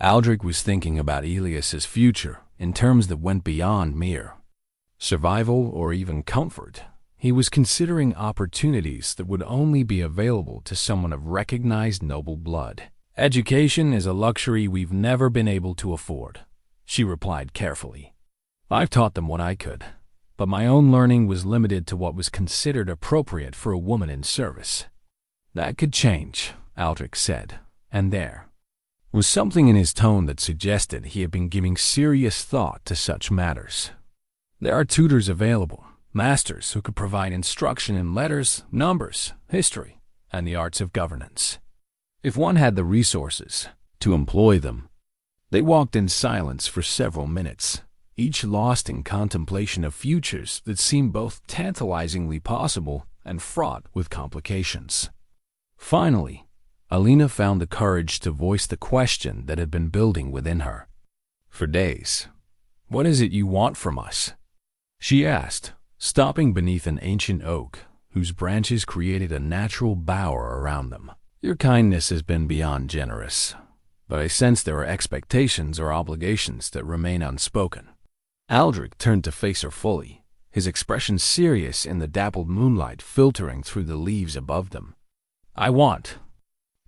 Aldric was thinking about Elias's future in terms that went beyond mere survival or even comfort. He was considering opportunities that would only be available to someone of recognized noble blood. "Education is a luxury we've never been able to afford," she replied carefully. "I've taught them what I could, but my own learning was limited to what was considered appropriate for a woman in service." "That could change," Aldric said, and there was something in his tone that suggested he had been giving serious thought to such matters. "There are tutors available, masters who could provide instruction in letters, numbers, history, and the arts of governance, if one had the resources to employ them." They walked in silence for several minutes, each lost in contemplation of futures that seemed both tantalizingly possible and fraught with complications. Finally, Alina found the courage to voice the question that had been building within her. "For days, what is it you want from us?" she asked, stopping beneath an ancient oak whose branches created a natural bower around them. "Your kindness has been beyond generous, but I sense there are expectations or obligations that remain unspoken." Aldric turned to face her fully, his expression serious in the dappled moonlight filtering through the leaves above them. "I want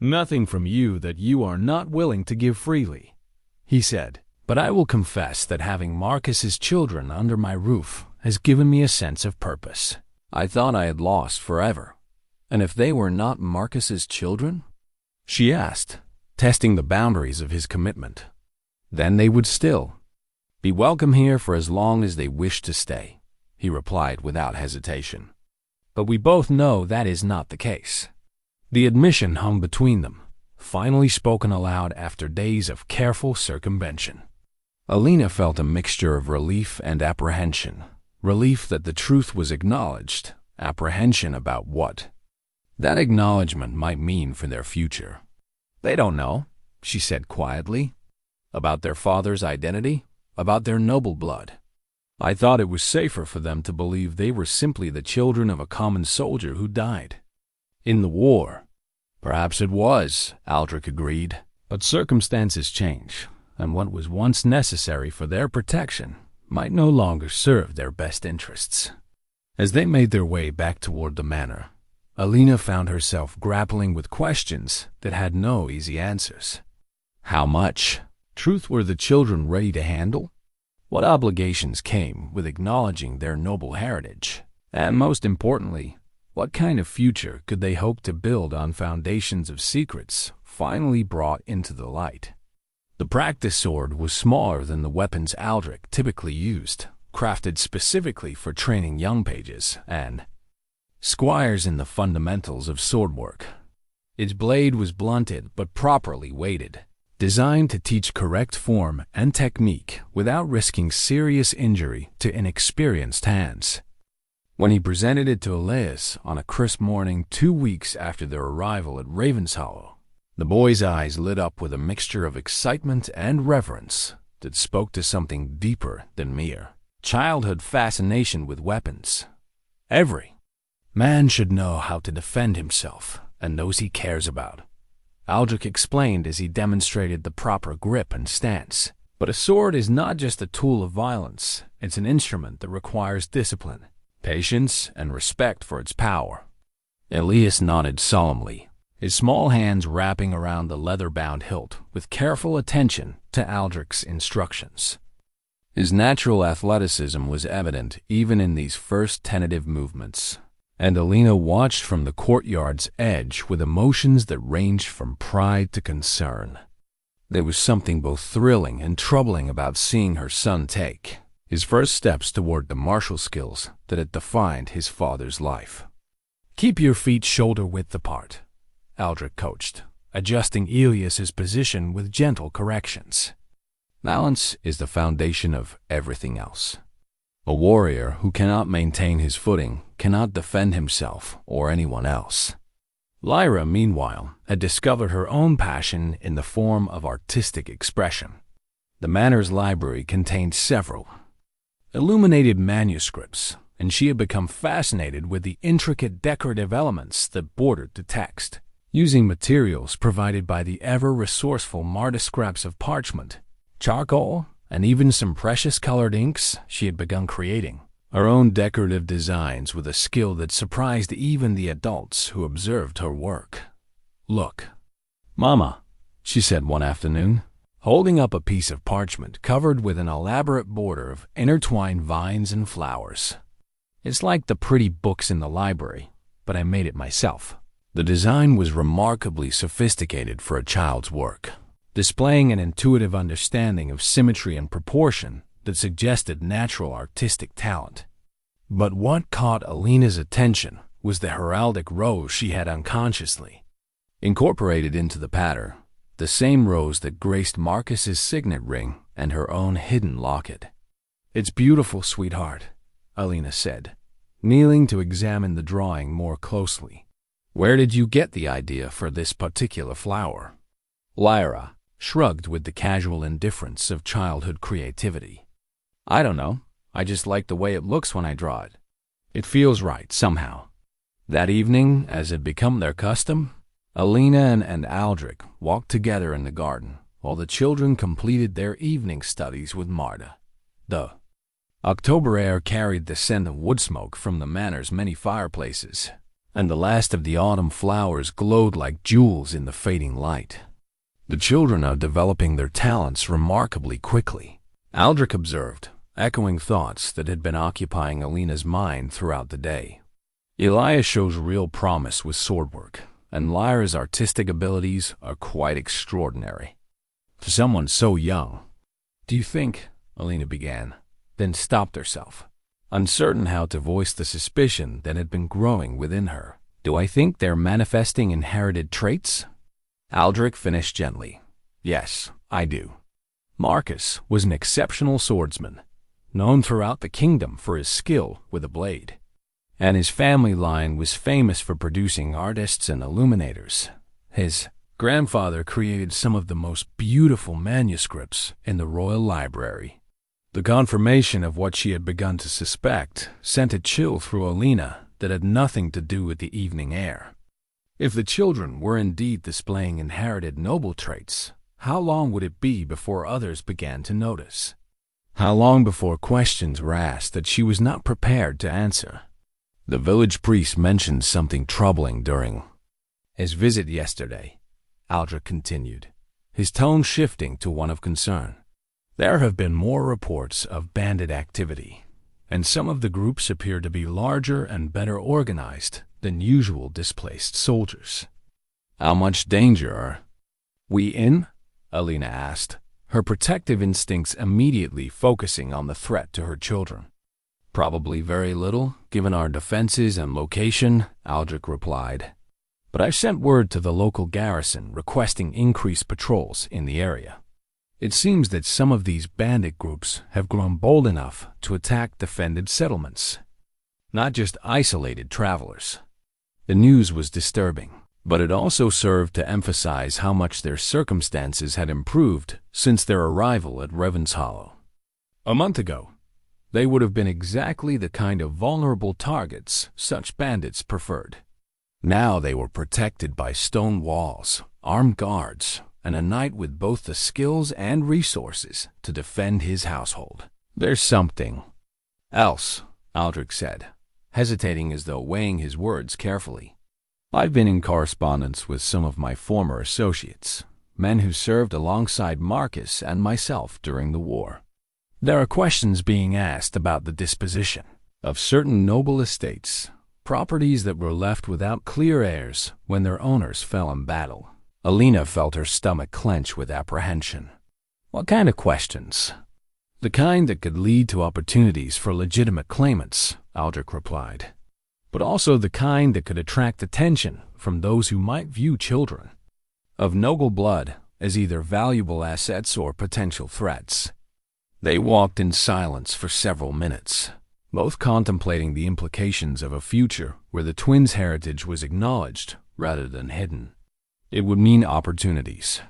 nothing from you that you are not willing to give freely," he said. "But I will confess that having Marcus's children under my roof has given me a sense of purpose. I thought I had lost forever. And if they were not Marcus's children?" she asked, testing the boundaries of his commitment. "Then they would still be welcome here for as long as they wish to stay," he replied without hesitation. "But we both know that is not the case." The admission hung between them, finally spoken aloud after days of careful circumvention. Alina felt a mixture of relief and apprehension. Relief that the truth was acknowledged, apprehension about what that acknowledgement might mean for their future. "They don't know," she said quietly, "about their father's identity, about their noble blood. I thought it was safer for them to believe they were simply the children of a common soldier who died in the war." "Perhaps it was," Aldric agreed, "but circumstances change, and what was once necessary for their protection might no longer serve their best interests." As they made their way back toward the manor, Alina found herself grappling with questions that had no easy answers. How much truth were the children ready to handle? What obligations came with acknowledging their noble heritage? And most importantly, what kind of future could they hope to build on foundations of secrets finally brought into the light? The practice sword was smaller than the weapons Aldric typically used, crafted specifically for training young pages and squires in the fundamentals of swordwork. Its blade was blunted but properly weighted, designed to teach correct form and technique without risking serious injury to inexperienced hands. When he presented it to Elias on a crisp morning 2 weeks after their arrival at Ravenshollow, the boy's eyes lit up with a mixture of excitement and reverence that spoke to something deeper than mere childhood fascination with weapons. "Every man should know how to defend himself and those he cares about," Aldric explained as he demonstrated the proper grip and stance. "But a sword is not just a tool of violence, it's an instrument that requires discipline, patience, and respect for its power." Elias nodded solemnly, his small hands wrapping around the leather-bound hilt with careful attention to Aldric's instructions. His natural athleticism was evident even in these first tentative movements, and Alina watched from the courtyard's edge with emotions that ranged from pride to concern. There was something both thrilling and troubling about seeing her son take his first steps toward the martial skills that had defined his father's life. "Keep your feet shoulder-width apart," Aldric coached, adjusting Elias's position with gentle corrections. "Balance is the foundation of everything else. A warrior who cannot maintain his footing cannot defend himself or anyone else." Lyra, meanwhile, had discovered her own passion in the form of artistic expression. The manor's library contained several illuminated manuscripts, and she had become fascinated with the intricate decorative elements that bordered the text. Using materials provided by the ever-resourceful Marta scraps of parchment, charcoal, and even some precious colored inks she had begun creating her own decorative designs with a skill that surprised even the adults who observed her work. "Look, Mama," she said one afternoon, holding up a piece of parchment covered with an elaborate border of intertwined vines and flowers. "It's like the pretty books in the library, but I made it myself." The design was remarkably sophisticated for a child's work, displaying an intuitive understanding of symmetry and proportion that suggested natural artistic talent. But what caught Alina's attention was the heraldic rose she had unconsciously incorporated into the pattern, the same rose that graced Marcus's signet ring and her own hidden locket. "It's beautiful, sweetheart," Alina said, kneeling to examine the drawing more closely. "Where did you get the idea for this particular flower?" Lyra shrugged with the casual indifference of childhood creativity. "I don't know. I just like the way it looks when I draw it. It feels right, somehow." That evening, as had become their custom, Alina and Aldric walked together in the garden, while the children completed their evening studies with Marta. The October air carried the scent of wood smoke from the manor's many fireplaces, and the last of the autumn flowers glowed like jewels in the fading light. "The children are developing their talents remarkably quickly," Aldric observed, echoing thoughts that had been occupying Alina's mind throughout the day. "Elias shows real promise with swordwork, and Lyra's artistic abilities are quite extraordinary for someone so young." "Do you think," Alina began, then stopped herself, uncertain how to voice the suspicion that had been growing within her. "Do I think they're manifesting inherited traits?" Aldric finished gently. "Yes, I do. Marcus was an exceptional swordsman, known throughout the kingdom for his skill with a blade, and his family line was famous for producing artists and illuminators. His grandfather created some of the most beautiful manuscripts in the royal library." The confirmation of what she had begun to suspect sent a chill through Alina that had nothing to do with the evening air. If the children were indeed displaying inherited noble traits, how long would it be before others began to notice? How long before questions were asked that she was not prepared to answer? "The village priest mentioned something troubling during his visit yesterday," Aldric continued, his tone shifting to one of concern. "There have been more reports of bandit activity, and some of the groups appear to be larger and better organized than usual displaced soldiers." "How much danger are we in?" Alina asked, her protective instincts immediately focusing on the threat to her children. "Probably very little, given our defenses and location," Aldric replied. "But I've sent word to the local garrison requesting increased patrols in the area. It seems that some of these bandit groups have grown bold enough to attack defended settlements, not just isolated travelers." The news was disturbing, but it also served to emphasize how much their circumstances had improved since their arrival at Ravenshollow. A month ago, they would have been exactly the kind of vulnerable targets such bandits preferred. Now they were protected by stone walls, armed guards, and a knight with both the skills and resources to defend his household. "There's something else," Aldric said, hesitating as though weighing his words carefully. "I've been in correspondence with some of my former associates, men who served alongside Marcus and myself during the war. There are questions being asked about the disposition of certain noble estates, properties that were left without clear heirs when their owners fell in battle." Alina felt her stomach clench with apprehension. "What kind of questions?" "The kind that could lead to opportunities for legitimate claimants," Aldric replied, "but also the kind that could attract attention from those who might view children of noble blood as either valuable assets or potential threats." They walked in silence for several minutes, both contemplating the implications of a future where the twins' heritage was acknowledged rather than hidden. It would mean opportunities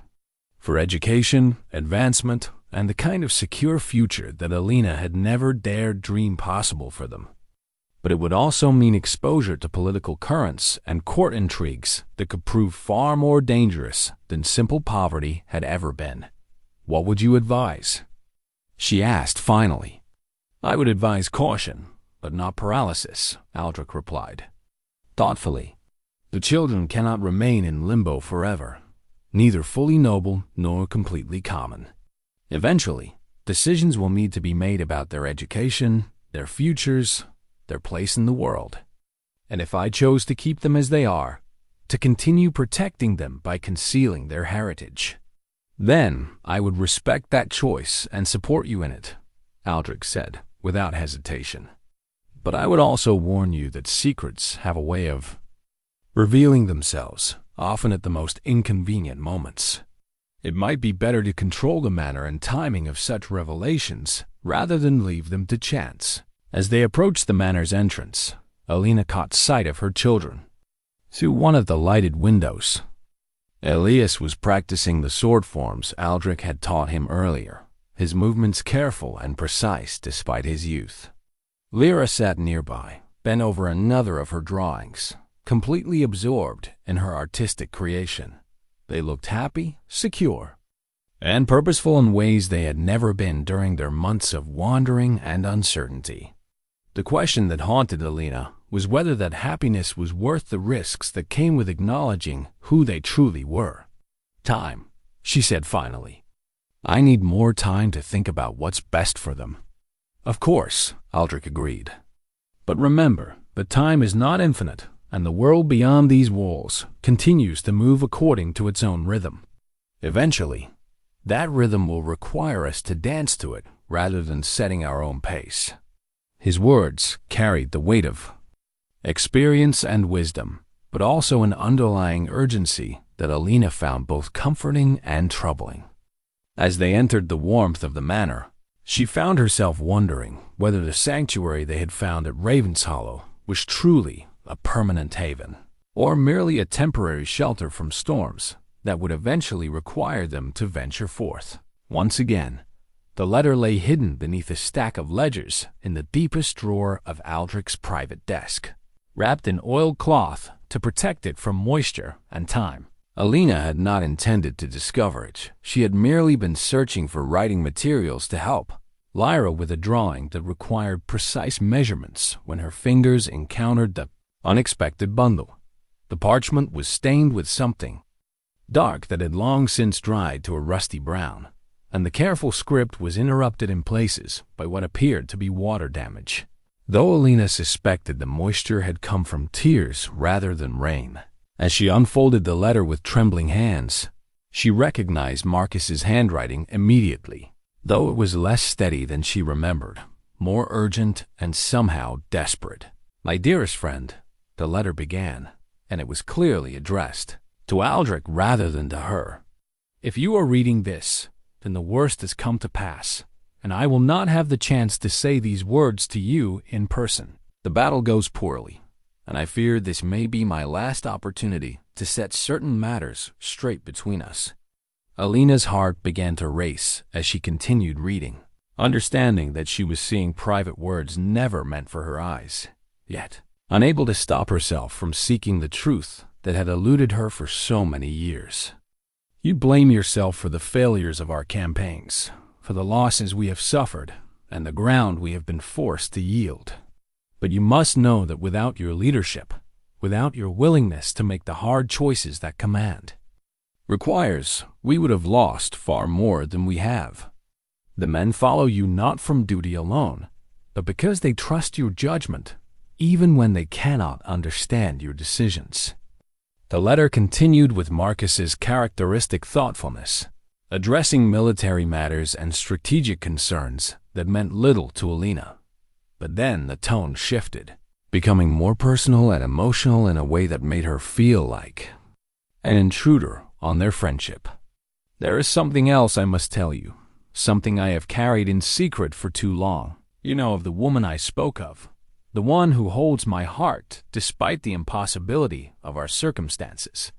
for education, advancement, and the kind of secure future that Alina had never dared dream possible for them. But it would also mean exposure to political currents and court intrigues that could prove far more dangerous than simple poverty had ever been. "What would you advise?" she asked finally. "I would advise caution, but not paralysis, Aldric replied, thoughtfully. The children cannot remain in limbo forever, neither fully noble nor completely common. Eventually, decisions will need to be made about their education, their futures, their place in the world. And if I chose to keep them as they are, to continue protecting them by concealing their heritage, then I would respect that choice and support you in it, Aldric said, without hesitation. But I would also warn you that secrets have a way of revealing themselves, often at the most inconvenient moments. It might be better to control the manner and timing of such revelations rather than leave them to chance. As they approached the manor's entrance, Alina caught sight of her children through one of the lighted windows. Elias was practicing the sword forms Aldric had taught him earlier, his movements careful and precise despite his youth. Lyra sat nearby, bent over another of her drawings, completely absorbed in her artistic creation. They looked happy, secure, and purposeful in ways they had never been during their months of wandering and uncertainty. The question that haunted Alina was whether that happiness was worth the risks that came with acknowledging who they truly were. Time, she said finally. I need more time to think about what's best for them. Of course, Aldric agreed. But remember, that time is not infinite, and the world beyond these walls continues to move according to its own rhythm. Eventually, that rhythm will require us to dance to it rather than setting our own pace. His words carried the weight of experience and wisdom, but also an underlying urgency that Alina found both comforting and troubling. As they entered the warmth of the manor, she found herself wondering whether the sanctuary they had found at Ravenshollow was truly a permanent haven, or merely a temporary shelter from storms that would eventually require them to venture forth. Once again, the letter lay hidden beneath a stack of ledgers in the deepest drawer of Aldric's private desk, wrapped in oiled cloth to protect it from moisture and time. Alina had not intended to discover it. She had merely been searching for writing materials to help Lyra with a drawing that required precise measurements when her fingers encountered the unexpected bundle. The parchment was stained with something dark that had long since dried to a rusty brown, and the careful script was interrupted in places by what appeared to be water damage. Though Alina suspected the moisture had come from tears rather than rain, as she unfolded the letter with trembling hands, she recognized Marcus's handwriting immediately, though it was less steady than she remembered, more urgent and somehow desperate. My dearest friend, the letter began, and it was clearly addressed to Aldric rather than to her. If you are reading this, then the worst has come to pass, and I will not have the chance to say these words to you in person. The battle goes poorly, and I fear this may be my last opportunity to set certain matters straight between us. Alina's heart began to race as she continued reading, understanding that she was seeing private words never meant for her eyes, yet unable to stop herself from seeking the truth that had eluded her for so many years. You blame yourself for the failures of our campaigns, for the losses we have suffered, and the ground we have been forced to yield. But you must know that without your leadership, without your willingness to make the hard choices that command requires, we would have lost far more than we have. The men follow you not from duty alone, but because they trust your judgment, even when they cannot understand your decisions. The letter continued with Marcus's characteristic thoughtfulness, addressing military matters and strategic concerns that meant little to Alina. But then the tone shifted, becoming more personal and emotional in a way that made her feel like an intruder on their friendship. There is something else I must tell you, something I have carried in secret for too long. You know of the woman I spoke of, the one who holds my heart despite the impossibility of our circumstances.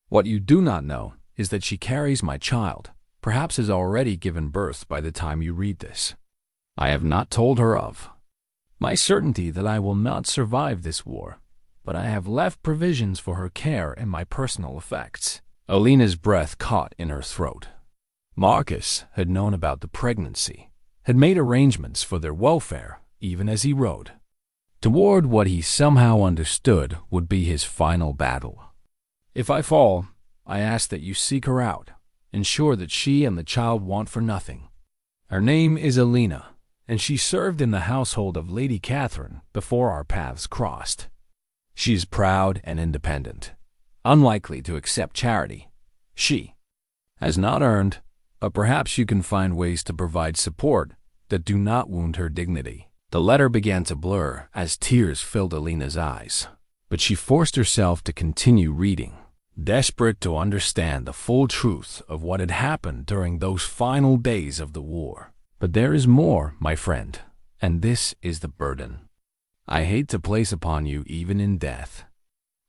What you do not know is that she carries my child, perhaps has already given birth by the time you read this. I have not told her of my certainty that I will not survive this war, but I have left provisions for her care in my personal effects. Alina's breath caught in her throat. Marcus had known about the pregnancy, had made arrangements for their welfare, even as he wrote. toward what he somehow understood would be his final battle. If I fall, I ask that you seek her out, ensure that she and the child want for nothing. Her name is Alina, and she served in the household of Lady Catherine before our paths crossed. She is proud and independent, unlikely to accept charity. She has not earned, but perhaps you can find ways to provide support that do not wound her dignity. The letter began to blur as tears filled Alina's eyes, but she forced herself to continue reading, desperate to understand the full truth of what had happened during those final days of the war. But there is more, my friend, and this is the burden I hate to place upon you even in death.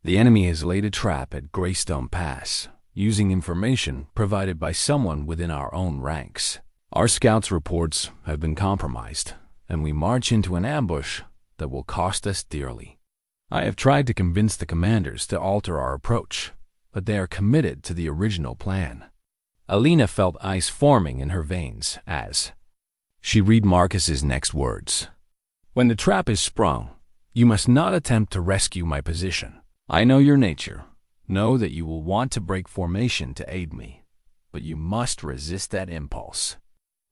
The enemy has laid a trap at Greystone Pass, using information provided by someone within our own ranks. Our scouts' reports have been compromised, and we march into an ambush that will cost us dearly. I have tried to convince the commanders to alter our approach, but they are committed to the original plan. Alina felt ice forming in her veins as she read Marcus's next words. When the trap is sprung, you must not attempt to rescue my position. I know your nature. Know that you will want to break formation to aid me, but you must resist that impulse.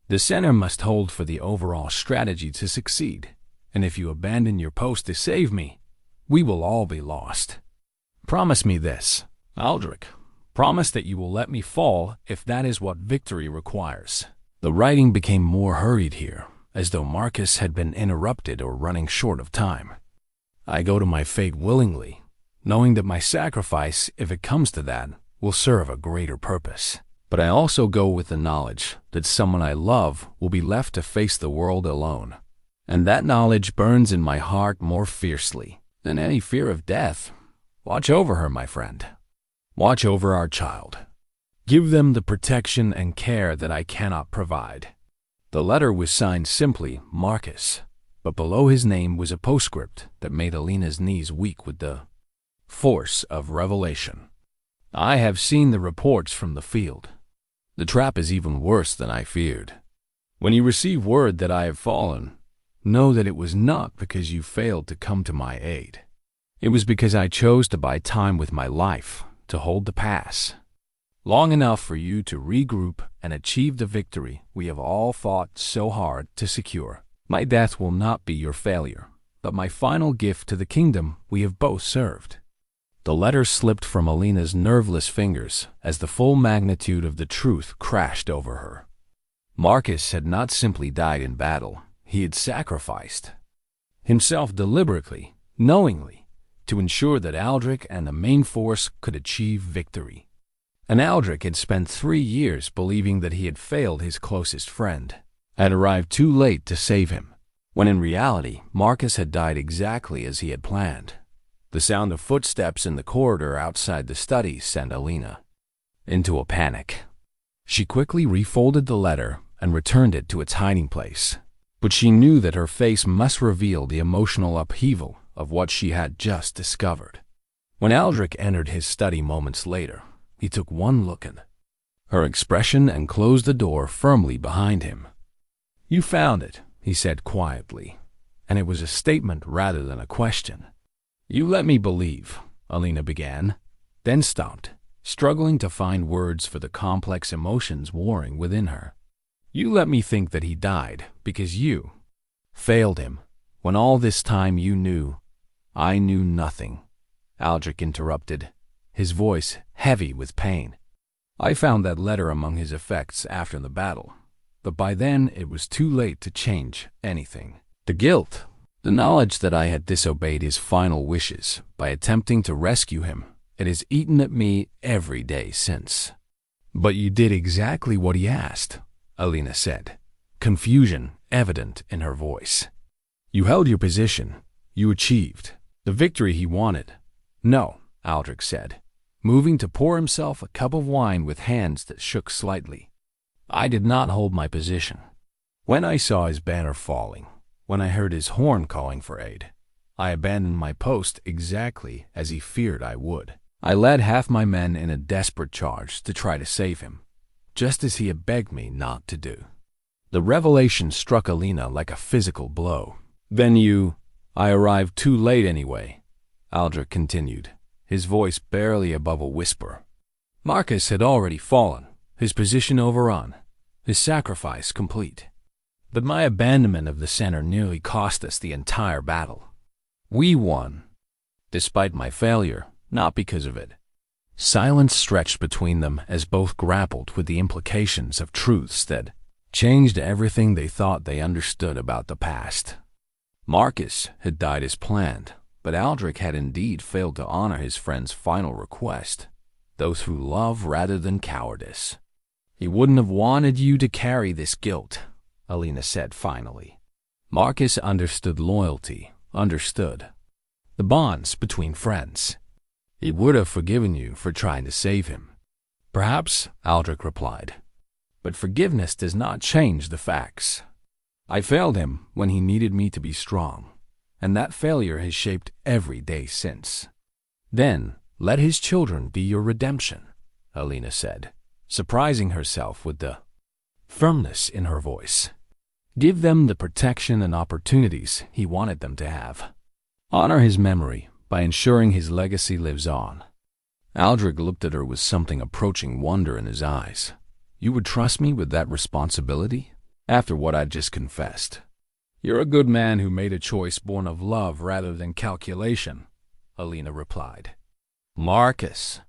The center must hold for the overall strategy to succeed, and if you abandon your post to save me, we will all be lost. Promise me this, Aldric. Promise that you will let me fall if that is what victory requires. The writing became more hurried here, as though Marcus had been interrupted or running short of time. I go to my fate willingly, knowing that my sacrifice, if it comes to that, will serve a greater purpose. But I also go with the knowledge that someone I love will be left to face the world alone. And that knowledge burns in my heart more fiercely than any fear of death. Watch over her, my friend. Watch over our child. Give them the protection and care that I cannot provide. The letter was signed simply Marcus, but below his name was a postscript that made Alina's knees weak with the force of revelation. I have seen the reports from the field. The trap is even worse than I feared. When you receive word that I have fallen, know that it was not because you failed to come to my aid. It was because I chose to buy time with my life to hold the pass, long enough for you to regroup and achieve the victory we have all fought so hard to secure. My death will not be your failure, but my final gift to the kingdom we have both served. The letter slipped from Alina's nerveless fingers as the full magnitude of the truth crashed over her. Marcus had not simply died in battle, he had sacrificed himself deliberately, knowingly, to ensure that Aldric and the main force could achieve victory. And Aldric had spent 3 years believing that he had failed his closest friend, had arrived too late to save him, when in reality Marcus had died exactly as he had planned. The sound of footsteps in the corridor outside the study sent Alina into a panic. She quickly refolded the letter and returned it to its hiding place, but she knew that her face must reveal the emotional upheaval of what she had just discovered. When Aldric entered his study moments later, he took one look at her expression and closed the door firmly behind him. "You found it," he said quietly, and it was a statement rather than a question. "You let me believe," Alina began, then stopped, struggling to find words for the complex emotions warring within her. "You let me think that he died because you failed him, when all this time you knew I knew nothing," Aldric interrupted, his voice heavy with pain. "I found that letter among his effects after the battle, but by then it was too late to change anything. The guilt, the knowledge that I had disobeyed his final wishes by attempting to rescue him, it has eaten at me every day since." "But you did exactly what he asked," Alina said, confusion evident in her voice. "You held your position. You achieved the victory he wanted." "No," Aldric said, moving to pour himself a cup of wine with hands that shook slightly. "I did not hold my position. When I saw his banner falling, when I heard his horn calling for aid, I abandoned my post exactly as he feared I would. I led half my men in a desperate charge to try to save him, just as he had begged me not to do." The revelation struck Alina like a physical blow. "Then you I arrived too late anyway, Aldric continued, his voice barely above a whisper. Marcus had already fallen, his position overrun, his sacrifice complete. But my abandonment of the center nearly cost us the entire battle. We won, despite my failure, not because of it. Silence stretched between them as both grappled with the implications of truths that changed everything they thought they understood about the past. Marcus had died as planned, but Aldric had indeed failed to honor his friend's final request, though through love rather than cowardice. He wouldn't have wanted you to carry this guilt, Alina said finally. Marcus understood loyalty, understood the bonds between friends. He would have forgiven you for trying to save him. Perhaps, Aldric replied, but forgiveness does not change the facts. I failed him when he needed me to be strong, and that failure has shaped every day since. Then, let his children be your redemption, Alina said, surprising herself with the firmness in her voice. Give them the protection and opportunities he wanted them to have. Honor his memory by ensuring his legacy lives on. Aldric looked at her with something approaching wonder in his eyes. You would trust me with that responsibility? After what I'd just confessed. You're a good man who made a choice born of love rather than calculation, Alina replied. Marcus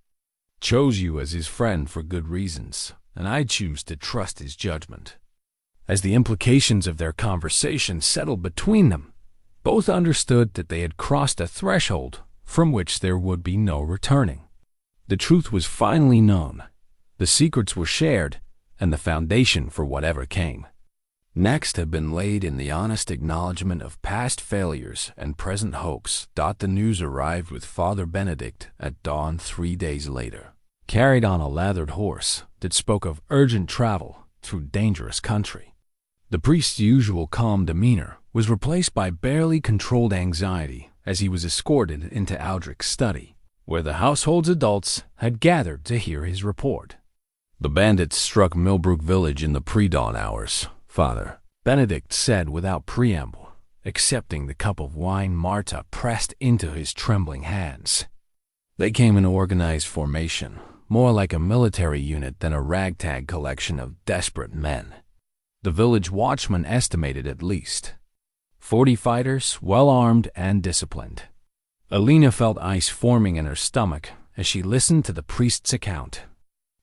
chose you as his friend for good reasons, and I choose to trust his judgment. As the implications of their conversation settled between them, both understood that they had crossed a threshold from which there would be no returning. The truth was finally known, the secrets were shared, and the foundation for whatever came next had been laid in the honest acknowledgement of past failures and present hopes. The news arrived with Father Benedict at dawn 3 days later, carried on a lathered horse that spoke of urgent travel through dangerous country. The priest's usual calm demeanor was replaced by barely controlled anxiety as he was escorted into Aldric's study, where the household's adults had gathered to hear his report. The bandits struck Millbrook village in the pre-dawn hours, Father Benedict said without preamble, accepting the cup of wine Marta pressed into his trembling hands. They came in organized formation, more like a military unit than a ragtag collection of desperate men. The village watchman estimated at least 40 fighters, well-armed and disciplined. Alina felt ice forming in her stomach as she listened to the priest's account.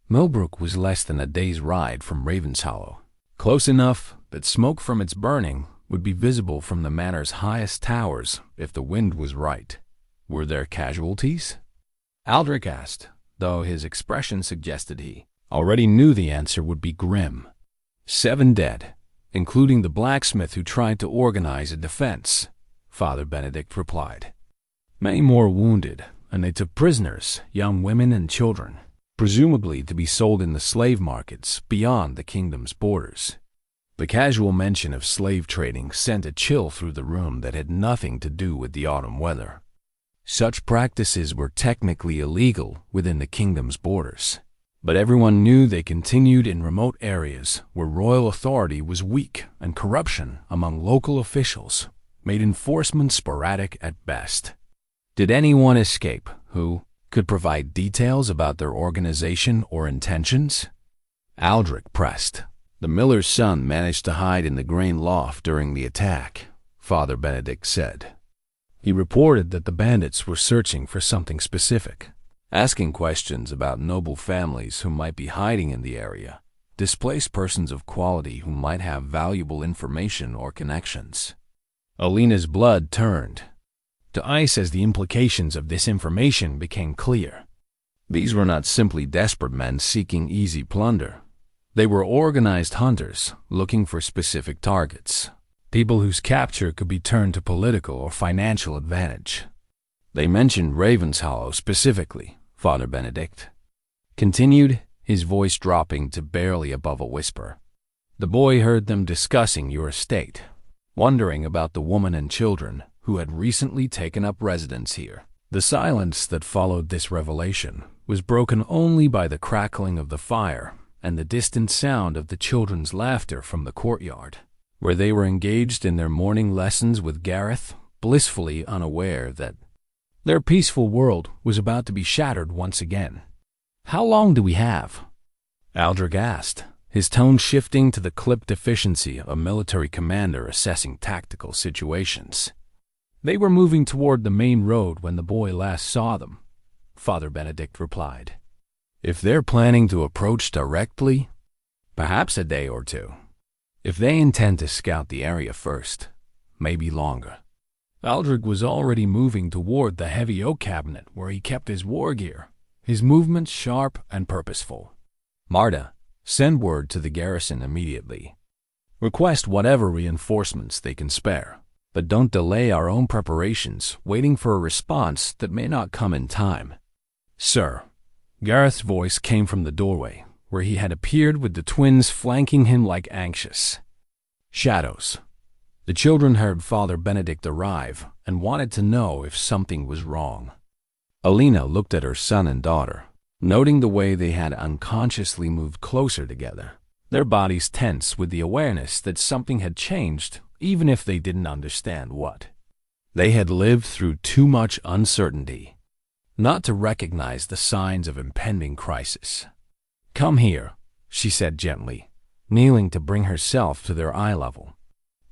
Millbrook was less than a day's ride from Ravenshollow, close enough that smoke from its burning would be visible from the manor's highest towers if the wind was right. Were there casualties? Aldric asked, though his expression suggested he already knew the answer would be grim. 7 dead, including the blacksmith who tried to organize a defense, Father Benedict replied. Many more wounded, and they took prisoners, young women and children, presumably to be sold in the slave markets beyond the kingdom's borders. The casual mention of slave trading sent a chill through the room that had nothing to do with the autumn weather. Such practices were technically illegal within the kingdom's borders, but everyone knew they continued in remote areas where royal authority was weak and corruption among local officials made enforcement sporadic at best. Did anyone escape who could provide details about their organization or intentions? Aldric pressed. The miller's son managed to hide in the grain loft during the attack, Father Benedict said. He reported that the bandits were searching for something specific, asking questions about noble families who might be hiding in the area, displaced persons of quality who might have valuable information or connections. Alina's blood turned to ice as the implications of this information became clear. These were not simply desperate men seeking easy plunder. They were organized hunters looking for specific targets, people whose capture could be turned to political or financial advantage. They mentioned Ravenshollow specifically, Father Benedict continued, his voice dropping to barely above a whisper. The boy heard them discussing your estate, wondering about the woman and children who had recently taken up residence here. The silence that followed this revelation was broken only by the crackling of the fire and the distant sound of the children's laughter from the courtyard, where they were engaged in their morning lessons with Gareth, blissfully unaware that their peaceful world was about to be shattered once again. "How long do we have?" Aldric asked, his tone shifting to the clipped efficiency of a military commander assessing tactical situations. "They were moving toward the main road when the boy last saw them," Father Benedict replied. "If they're planning to approach directly, perhaps a day or two. If they intend to scout the area first, maybe longer." Aldric was already moving toward the heavy oak cabinet where he kept his war gear, his movements sharp and purposeful. "Marta, send word to the garrison immediately. Request whatever reinforcements they can spare, but don't delay our own preparations waiting for a response that may not come in time." "Sir." Gareth's voice came from the doorway, where he had appeared with the twins flanking him like anxious shadows. The children heard Father Benedict arrive and wanted to know if something was wrong. Alina looked at her son and daughter, noting the way they had unconsciously moved closer together, their bodies tense with the awareness that something had changed, even if they didn't understand what. They had lived through too much uncertainty not to recognize the signs of impending crisis. "Come here," she said gently, kneeling to bring herself to their eye level.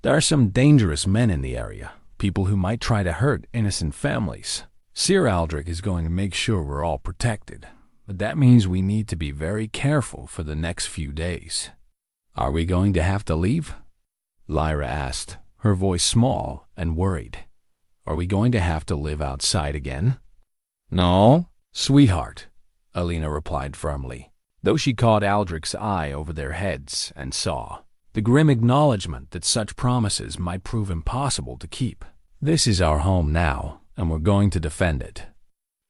"There are some dangerous men in the area, people who might try to hurt innocent families. Ser Aldric is going to make sure we're all protected, but that means we need to be very careful for the next few days." "Are we going to have to leave?" Lyra asked, her voice small and worried. "Are we going to have to live outside again?" "No, sweetheart," Alina replied firmly, though she caught Aldric's eye over their heads and saw the grim acknowledgement that such promises might prove impossible to keep. "This is our home now, and we're going to defend it."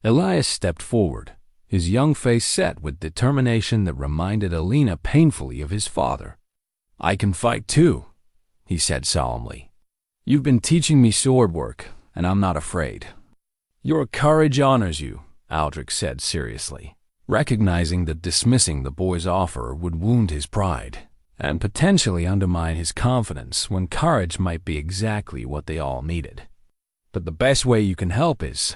Elias stepped forward, his young face set with determination that reminded Alina painfully of his father. "I can fight too," he said solemnly. "You've been teaching me sword work, and I'm not afraid." "Your courage honors you," Aldric said seriously, recognizing that dismissing the boy's offer would wound his pride and potentially undermine his confidence when courage might be exactly what they all needed. "But the best way you can help is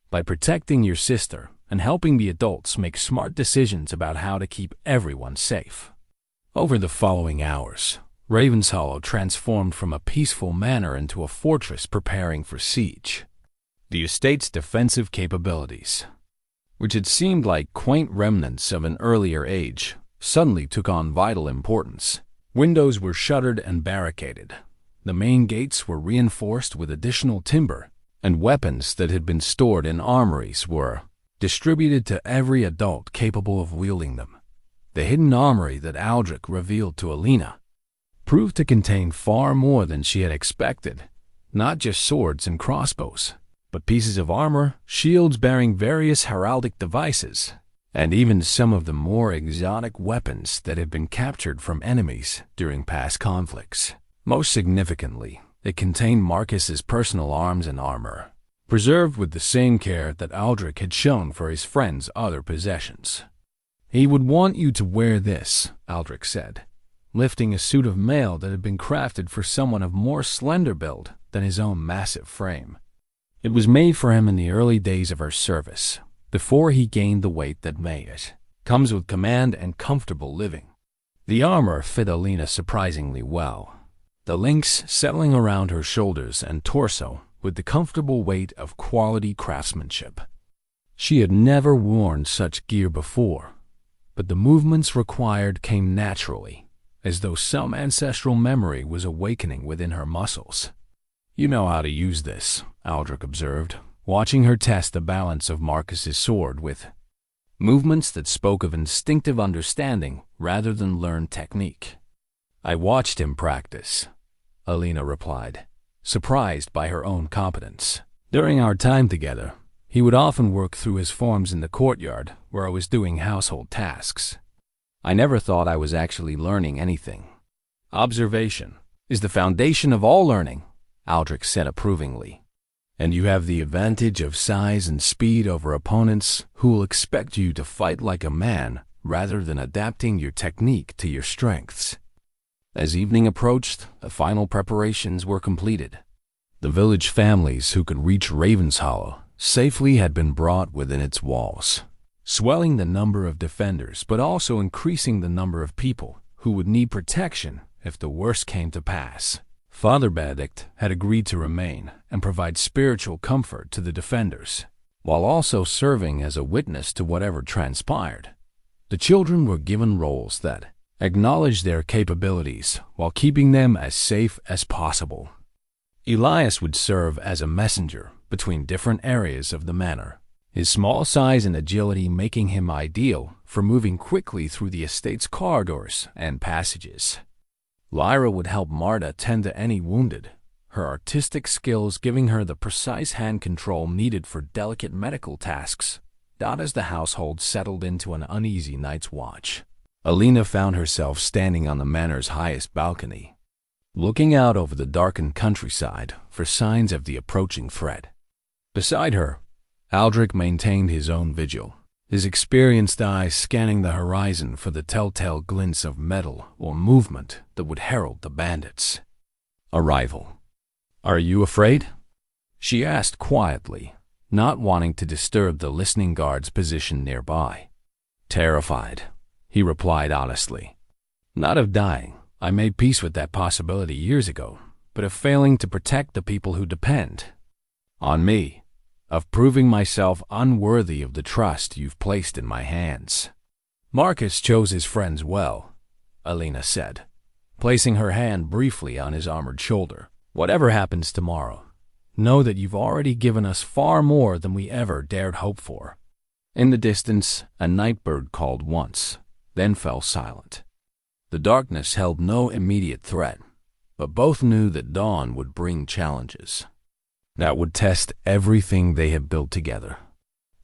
by protecting your sister and helping the adults make smart decisions about how to keep everyone safe." Over the following hours, Raven's Hollow transformed from a peaceful manor into a fortress preparing for siege. The estate's defensive capabilities, which had seemed like quaint remnants of an earlier age, suddenly took on vital importance. Windows were shuttered and barricaded. The main gates were reinforced with additional timber, and weapons that had been stored in armories were distributed to every adult capable of wielding them. The hidden armory that Aldric revealed to Alina proved to contain far more than she had expected, not just swords and crossbows, but pieces of armor, shields bearing various heraldic devices, and even some of the more exotic weapons that had been captured from enemies during past conflicts. Most significantly, it contained Marcus's personal arms and armor, preserved with the same care that Aldric had shown for his friend's other possessions. "He would want you to wear this," Aldric said, lifting a suit of mail that had been crafted for someone of more slender build than his own massive frame. It was made for him in the early days of our service, before he gained the weight that made it. Comes with command and comfortable living. The armor fit Alina surprisingly well, the links settling around her shoulders and torso with the comfortable weight of quality craftsmanship. She had never worn such gear before, but the movements required came naturally, as though some ancestral memory was awakening within her muscles. "You know how to use this," Aldric observed, watching her test the balance of Marcus's sword with movements that spoke of instinctive understanding rather than learned technique. "I watched him practice," Alina replied, surprised by her own competence. "During our time together, he would often work through his forms in the courtyard where I was doing household tasks. I never thought I was actually learning anything." "Observation is the foundation of all learning," Aldric said approvingly. "And you have the advantage of size and speed over opponents who will expect you to fight like a man rather than adapting your technique to your strengths." As evening approached, the final preparations were completed. The village families who could reach Ravenshollow safely had been brought within its walls, swelling the number of defenders but also increasing the number of people who would need protection if the worst came to pass. Father Benedict had agreed to remain and provide spiritual comfort to the defenders, while also serving as a witness to whatever transpired. The children were given roles that acknowledged their capabilities while keeping them as safe as possible. Elias would serve as a messenger between different areas of the manor, his small size and agility making him ideal for moving quickly through the estate's corridors and passages. Lyra would help Marta tend to any wounded, her artistic skills giving her the precise hand control needed for delicate medical tasks, not as the household settled into an uneasy night's watch. Alina found herself standing on the manor's highest balcony, looking out over the darkened countryside for signs of the approaching threat. Beside her, Aldric maintained his own vigil, his experienced eyes scanning the horizon for the telltale glints of metal or movement that would herald the bandits' arrival. "Are you afraid?" she asked quietly, not wanting to disturb the listening guard's position nearby. "Terrified," he replied honestly. "Not of dying. I made peace with that possibility years ago, but of failing to protect the people who depend on me, of proving myself unworthy of the trust you've placed in my hands." "Marcus chose his friends well," Alina said, placing her hand briefly on his armored shoulder. "Whatever happens tomorrow, know that you've already given us far more than we ever dared hope for." In the distance, a night bird called once, then fell silent. The darkness held no immediate threat, but both knew that dawn would bring challenges that would test everything they had built together.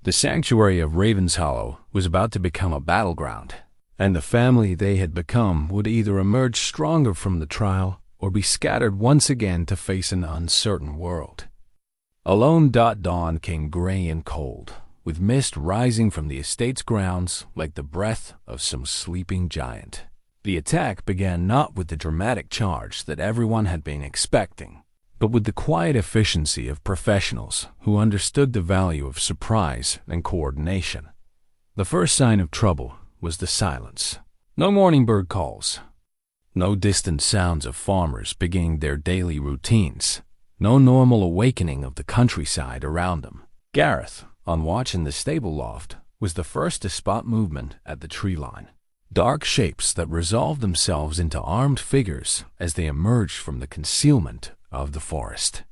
The sanctuary of Ravenshollow was about to become a battleground, and the family they had become would either emerge stronger from the trial or be scattered once again to face an uncertain world. Alone, dawn came gray and cold, with mist rising from the estate's grounds like the breath of some sleeping giant. The attack began not with the dramatic charge that everyone had been expecting, but with the quiet efficiency of professionals who understood the value of surprise and coordination. The first sign of trouble was the silence. No morning bird calls, no distant sounds of farmers beginning their daily routines, no normal awakening of the countryside around them. Gareth, on watch in the stable loft, was the first to spot movement at the tree line. Dark shapes that resolved themselves into armed figures as they emerged from the concealment of the forest.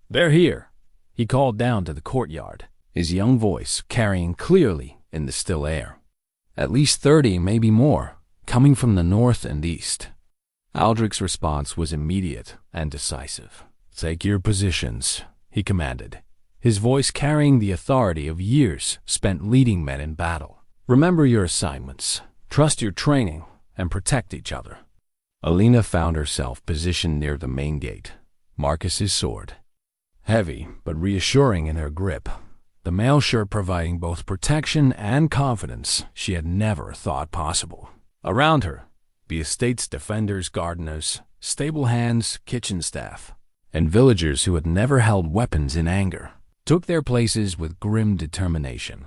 "They're here," he called down to the courtyard, his young voice carrying clearly in the still air. "At least 30, maybe more, coming from the north and east." Aldric's response was immediate and decisive. "Take your positions," he commanded, his voice carrying the authority of years spent leading men in battle. "Remember your assignments, trust your training, and protect each other." Alina found herself positioned near the main gate, Marcus's sword, heavy but reassuring in her grip, the mail shirt providing both protection and confidence she had never thought possible. Around her, the estate's defenders, gardeners, stable hands, kitchen staff, and villagers who had never held weapons in anger took their places with grim determination.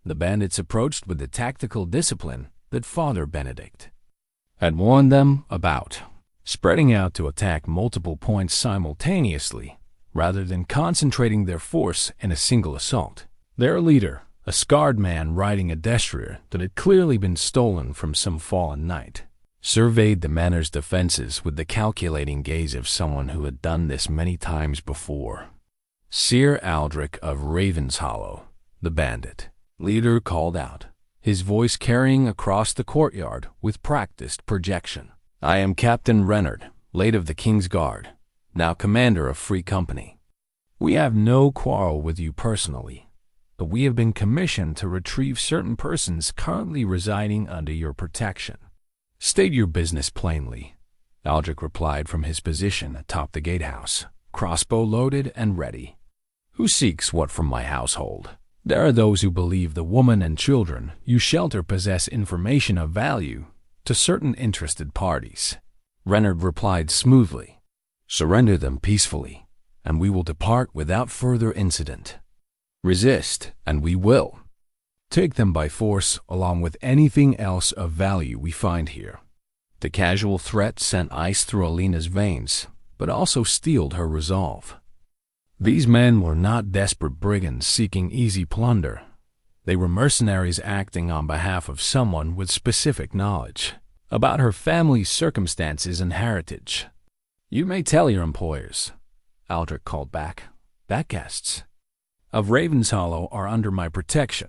The bandits approached with the tactical discipline that Father Benedict had warned them about, spreading out to attack multiple points simultaneously rather than concentrating their force in a single assault. Their leader, a scarred man riding a destrier that had clearly been stolen from some fallen knight, surveyed the manor's defenses with the calculating gaze of someone who had done this many times before. Ser Aldric of Ravenshollow, the bandit leader, called out, his voice carrying across the courtyard with practiced projection. "I am Captain Reynard, late of the King's Guard, now commander of Free Company. We have no quarrel with you personally, but we have been commissioned to retrieve certain persons currently residing under your protection." "State your business plainly," Aldric replied from his position atop the gatehouse, crossbow loaded and ready. "Who seeks what from my household?" "There are those who believe the woman and children you shelter possess information of value to certain interested parties," Reynard replied smoothly. "Surrender them peacefully, and we will depart without further incident. Resist, and we will. Take them by force along with anything else of value we find here." The casual threat sent ice through Alina's veins, but also steeled her resolve. These men were not desperate brigands seeking easy plunder. They were mercenaries acting on behalf of someone with specific knowledge about her family's circumstances and heritage. "You may tell your employers," Aldric called back, "that guests of Ravenshollow are under my protection,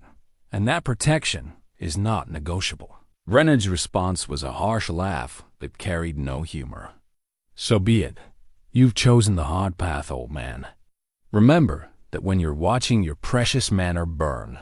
and that protection is not negotiable." Renard's response was a harsh laugh that carried no humor. "So be it. You've chosen the hard path, old man. Remember that when you're watching your precious manor burn."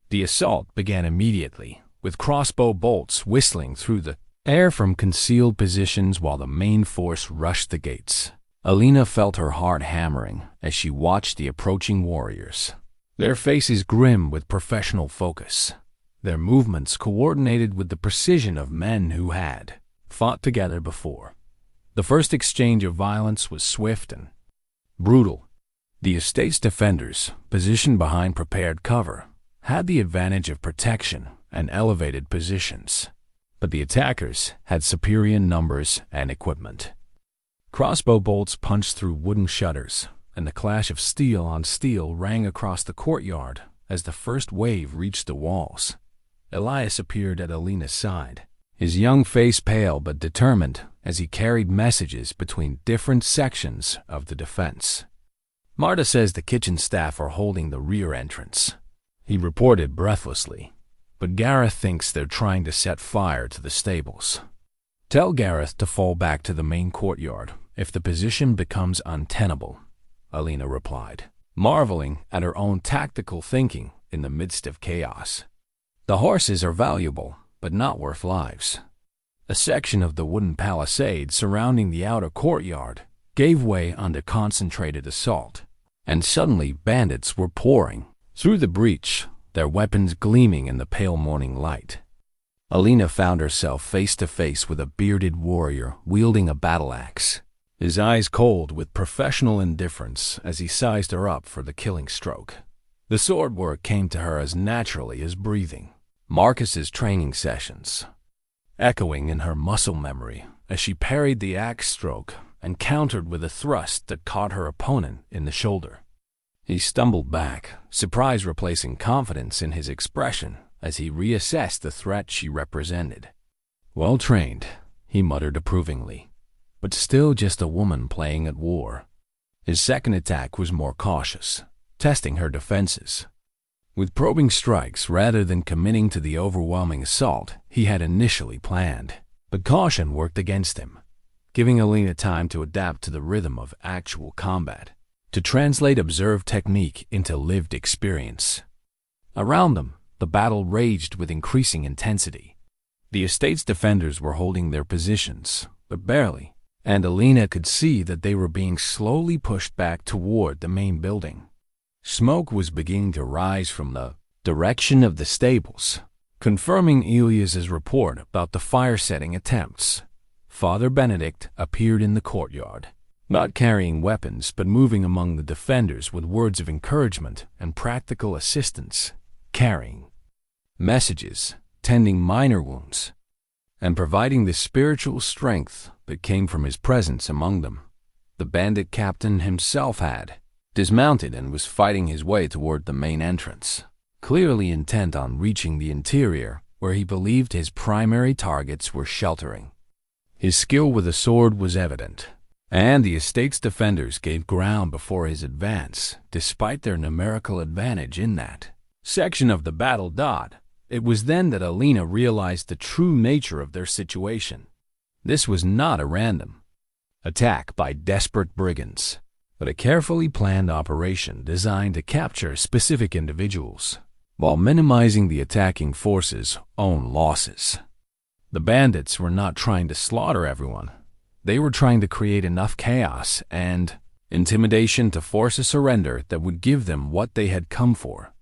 The assault began immediately, with crossbow bolts whistling through the air from concealed positions while the main force rushed the gates. Alina felt her heart hammering as she watched the approaching warriors, their faces grim with professional focus, their movements coordinated with the precision of men who had fought together before. The first exchange of violence was swift and brutal. The estate's defenders, positioned behind prepared cover, had the advantage of protection and elevated positions, but the attackers had superior numbers and equipment. Crossbow bolts punched through wooden shutters, and the clash of steel on steel rang across the courtyard as the first wave reached the walls. Elias appeared at Alina's side, his young face pale but determined as he carried messages between different sections of the defense. "Marta says the kitchen staff are holding the rear entrance," he reported breathlessly, "but Gareth thinks they're trying to set fire to the stables. Tell Gareth to fall back to the main courtyard if the position becomes untenable," Alina replied, marveling at her own tactical thinking in the midst of chaos. "The horses are valuable, but not worth lives." A section of the wooden palisade surrounding the outer courtyard gave way under concentrated assault, and suddenly bandits were pouring through the breach, their weapons gleaming in the pale morning light. Alina found herself face to face with a bearded warrior wielding a battle axe, his eyes cold with professional indifference as he sized her up for the killing stroke. The sword work came to her as naturally as breathing, Marcus's training sessions echoing in her muscle memory as she parried the axe stroke and countered with a thrust that caught her opponent in the shoulder. He stumbled back, surprise replacing confidence in his expression as he reassessed the threat she represented. "Well trained," he muttered approvingly, "but still just a woman playing at war." His second attack was more cautious, testing her defenses. With probing strikes rather than committing to the overwhelming assault he had initially planned. But caution worked against him, giving Alina time to adapt to the rhythm of actual combat, to translate observed technique into lived experience. Around them, the battle raged with increasing intensity. The estate's defenders were holding their positions, but barely, and Alina could see that they were being slowly pushed back toward the main building. Smoke was beginning to rise from the direction of the stables, confirming Elias's report about the fire-setting attempts. Father Benedict appeared in the courtyard, not carrying weapons but moving among the defenders with words of encouragement and practical assistance, carrying messages, tending minor wounds, and providing the spiritual strength that came from his presence among them. The bandit captain himself had dismounted and was fighting his way toward the main entrance, clearly intent on reaching the interior where he believed his primary targets were sheltering. His skill with the sword was evident, and the estate's defenders gave ground before his advance, despite their numerical advantage in that section of the battle. It was then that Alina realized the true nature of their situation. This was not a random attack by desperate brigands, but a carefully planned operation designed to capture specific individuals, while minimizing the attacking force's own losses. The bandits were not trying to slaughter everyone. They were trying to create enough chaos and intimidation to force a surrender that would give them what they had come for.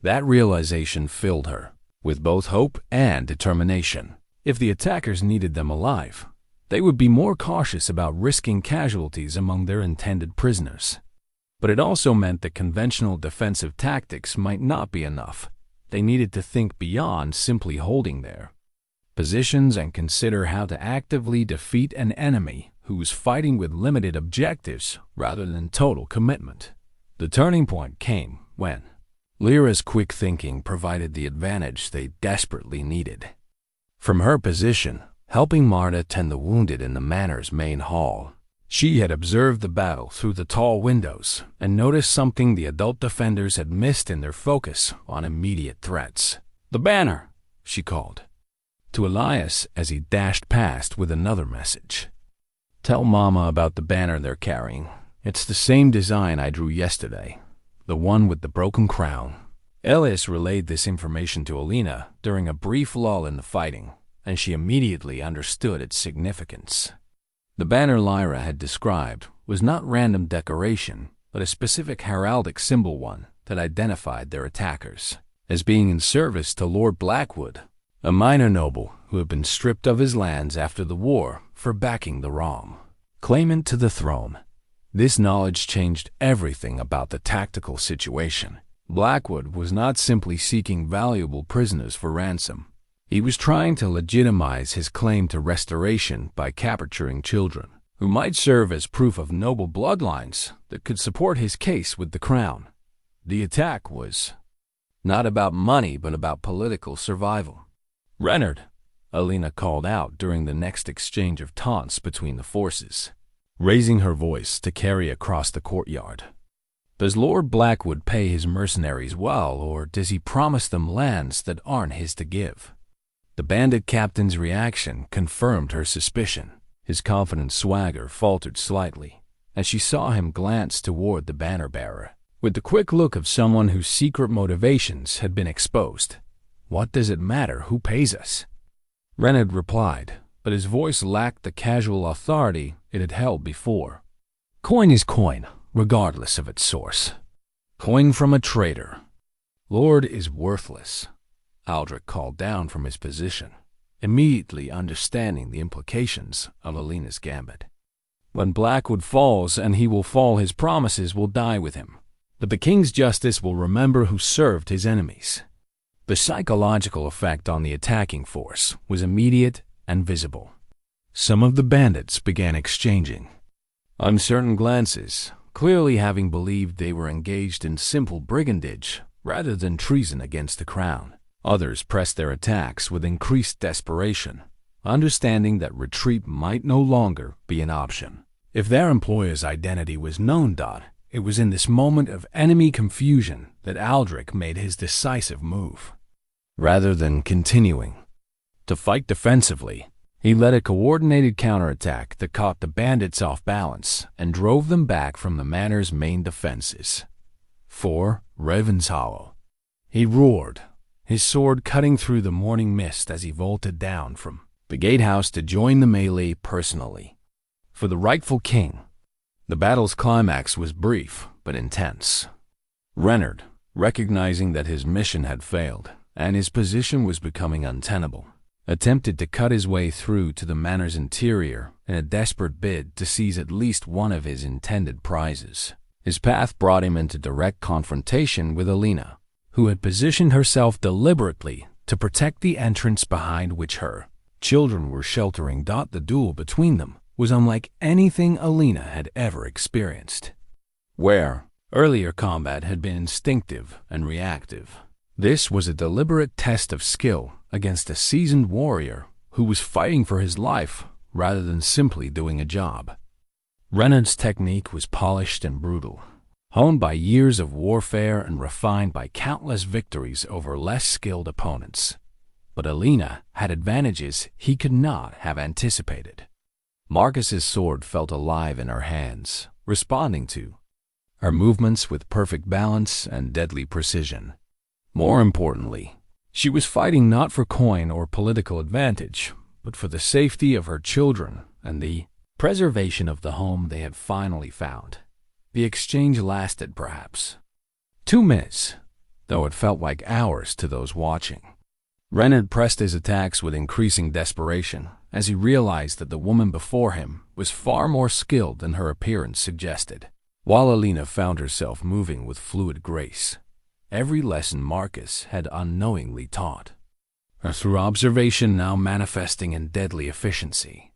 That realization filled her with both hope and determination. If the attackers needed them alive, they would be more cautious about risking casualties among their intended prisoners. But it also meant that conventional defensive tactics might not be enough. They needed to think beyond simply holding their positions and consider how to actively defeat an enemy who was fighting with limited objectives rather than total commitment. The turning point came when Lyra's quick thinking provided the advantage they desperately needed. From her position, helping Marta tend the wounded in the manor's main hall, she had observed the battle through the tall windows and noticed something the adult defenders had missed in their focus on immediate threats. "The banner," she called to Elias as he dashed past with another message. "Tell Mama about the banner they're carrying. It's the same design I drew yesterday, the one with the broken crown." Elias relayed this information to Alina during a brief lull in the fighting, and she immediately understood its significance. The banner Lyra had described was not random decoration, but a specific heraldic symbol, one that identified their attackers as being in service to Lord Blackwood, a minor noble who had been stripped of his lands after the war for backing the wrong claimant to the throne. This knowledge changed everything about the tactical situation. Blackwood was not simply seeking valuable prisoners for ransom. He was trying to legitimize his claim to restoration by capturing children, who might serve as proof of noble bloodlines that could support his case with the crown. The attack was not about money, but about political survival. "Reynard," Alina called out during the next exchange of taunts between the forces, raising her voice to carry across the courtyard. "Does Lord Blackwood pay his mercenaries well, or does he promise them lands that aren't his to give?" The bandit captain's reaction confirmed her suspicion. His confident swagger faltered slightly as she saw him glance toward the banner-bearer, with the quick look of someone whose secret motivations had been exposed. "What does it matter who pays us?" Reynard replied, but his voice lacked the casual authority it had held before. "Coin is coin, regardless of its source. Coin from a traitor. Lord is worthless," Aldric called down from his position, immediately understanding the implications of Alina's gambit. "When Blackwood falls, and he will fall, his promises will die with him. But the king's justice will remember who served his enemies." The psychological effect on the attacking force was immediate and visible. Some of the bandits began exchanging uncertain glances, clearly having believed they were engaged in simple brigandage rather than treason against the crown. Others pressed their attacks with increased desperation, understanding that retreat might no longer be an option. If their employer's identity was known, it was in this moment of enemy confusion that Aldric made his decisive move. Rather than continuing to fight defensively, he led a coordinated counterattack that caught the bandits off balance and drove them back from the manor's main defenses. "For Raven's Hollow," he roared, his sword cutting through the morning mist as he vaulted down from the gatehouse to join the melee personally. For the rightful king. The battle's climax was brief but intense. Reynard, recognizing that his mission had failed and his position was becoming untenable, attempted to cut his way through to the manor's interior in a desperate bid to seize at least one of his intended prizes. His path brought him into direct confrontation with Alina, who had positioned herself deliberately to protect the entrance behind which her children were sheltering. The duel between them was unlike anything Alina had ever experienced. Where earlier combat had been instinctive and reactive, this was a deliberate test of skill against a seasoned warrior who was fighting for his life rather than simply doing a job. Reynard's technique was polished and brutal, honed by years of warfare and refined by countless victories over less skilled opponents. But Alina had advantages he could not have anticipated. Marcus's sword felt alive in her hands, responding to her movements with perfect balance and deadly precision. More importantly, she was fighting not for coin or political advantage, but for the safety of her children and the preservation of the home they had finally found. The exchange lasted perhaps 2 minutes, though it felt like hours to those watching. Reynard pressed his attacks with increasing desperation as he realized that the woman before him was far more skilled than her appearance suggested. while Alina found herself moving with fluid grace. Every lesson Marcus had unknowingly taught her through observation now manifesting in deadly efficiency.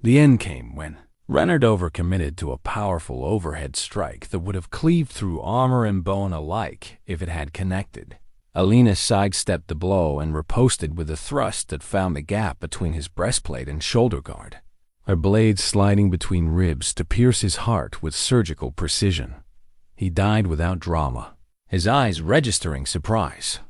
The end came when Renard overcommitted to a powerful overhead strike that would have cleaved through armor and bone alike if it had connected. Alina sidestepped the blow and riposted with a thrust that found the gap between his breastplate and shoulder guard, her blade sliding between ribs to pierce his heart with surgical precision. He died without drama, his eyes registering surprise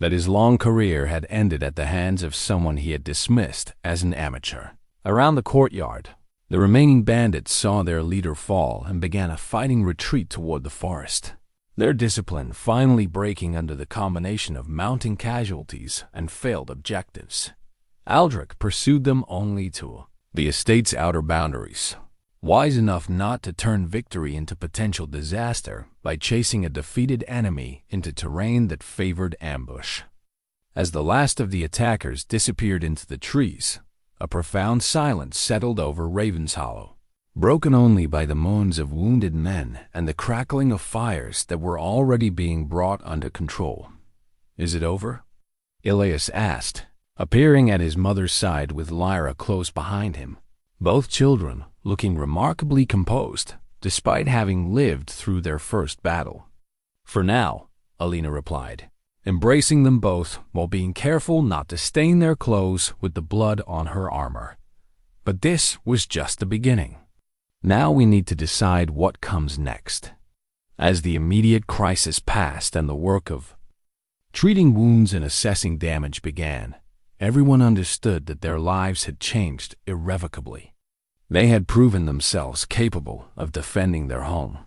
that his long career had ended at the hands of someone he had dismissed as an amateur. Around the courtyard, the remaining bandits saw their leader fall and began a fighting retreat toward the forest, their discipline finally breaking under the combination of mounting casualties and failed objectives. Aldric pursued them only to the estate's outer boundaries, wise enough not to turn victory into potential disaster by chasing a defeated enemy into terrain that favored ambush. As the last of the attackers disappeared into the trees, a profound silence settled over Ravenshollow, broken only by the moans of wounded men and the crackling of fires that were already being brought under control. "Is it over?" Elias asked, appearing at his mother's side with Lyra close behind him, both children looking remarkably composed, despite having lived through their first battle. "For now," Alina replied, embracing them both while being careful not to stain their clothes with the blood on her armor. But this was just the beginning. Now we need to decide what comes next. As the immediate crisis passed and the work of treating wounds and assessing damage began, everyone understood that their lives had changed irrevocably. They had proven themselves capable of defending their home,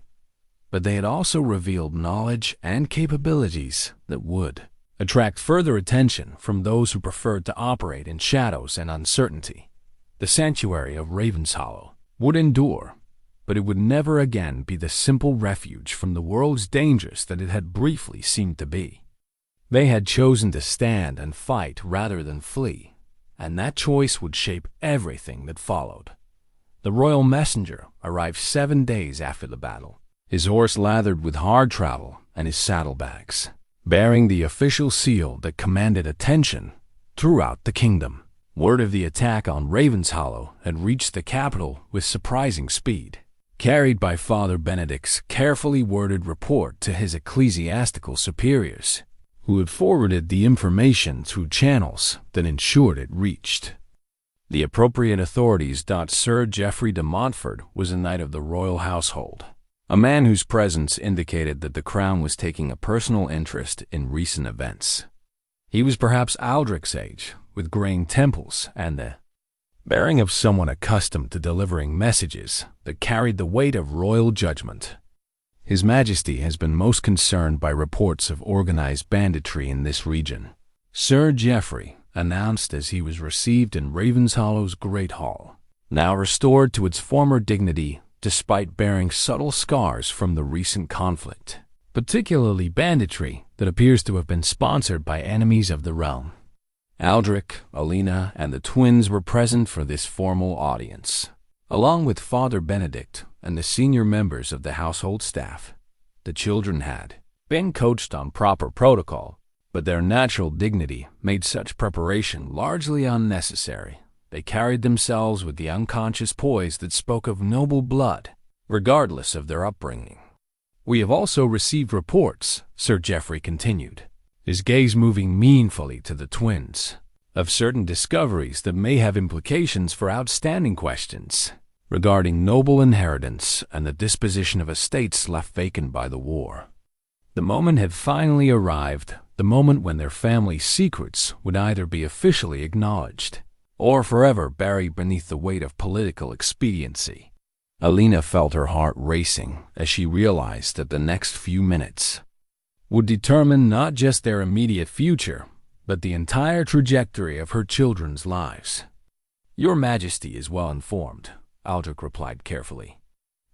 but they had also revealed knowledge and capabilities that would attract further attention from those who preferred to operate in shadows and uncertainty. The sanctuary of Ravenshollow would endure, but it would never again be the simple refuge from the world's dangers that it had briefly seemed to be. They had chosen to stand and fight rather than flee, and that choice would shape everything that followed. The royal messenger arrived 7 days after the battle, his horse lathered with hard travel and his saddlebags, bearing the official seal that commanded attention throughout the kingdom. Word of the attack on Ravenshollow had reached the capital with surprising speed, carried by Father Benedict's carefully worded report to his ecclesiastical superiors, who had forwarded the information through channels that ensured it reached the appropriate authorities. Sir Geoffrey de Montfort was a knight of the royal household, a man whose presence indicated that the crown was taking a personal interest in recent events. He was perhaps Aldric's age, with graying temples and the bearing of someone accustomed to delivering messages that carried the weight of royal judgment. His Majesty has been most concerned by reports of organized banditry in this region, Sir Geoffrey announced as he was received in Ravenshollow's Great Hall, now restored to its former dignity despite bearing subtle scars from the recent conflict, particularly banditry that appears to have been sponsored by enemies of the realm. Aldric, Alina, and the twins were present for this formal audience, along with Father Benedict and the senior members of the household staff. The children had been coached on proper protocol, but their natural dignity made such preparation largely unnecessary. They carried themselves with the unconscious poise that spoke of noble blood, regardless of their upbringing. "We have also received reports," Sir Geoffrey continued, his gaze moving meaningfully to the twins, "of certain discoveries that may have implications for outstanding questions regarding noble inheritance and the disposition of estates left vacant by the war." The moment had finally arrived, the moment when their family secrets would either be officially acknowledged or forever buried beneath the weight of political expediency. Alina felt her heart racing as she realized that the next few minutes would determine not just their immediate future, but the entire trajectory of her children's lives. "Your Majesty is well informed," Aldric replied carefully.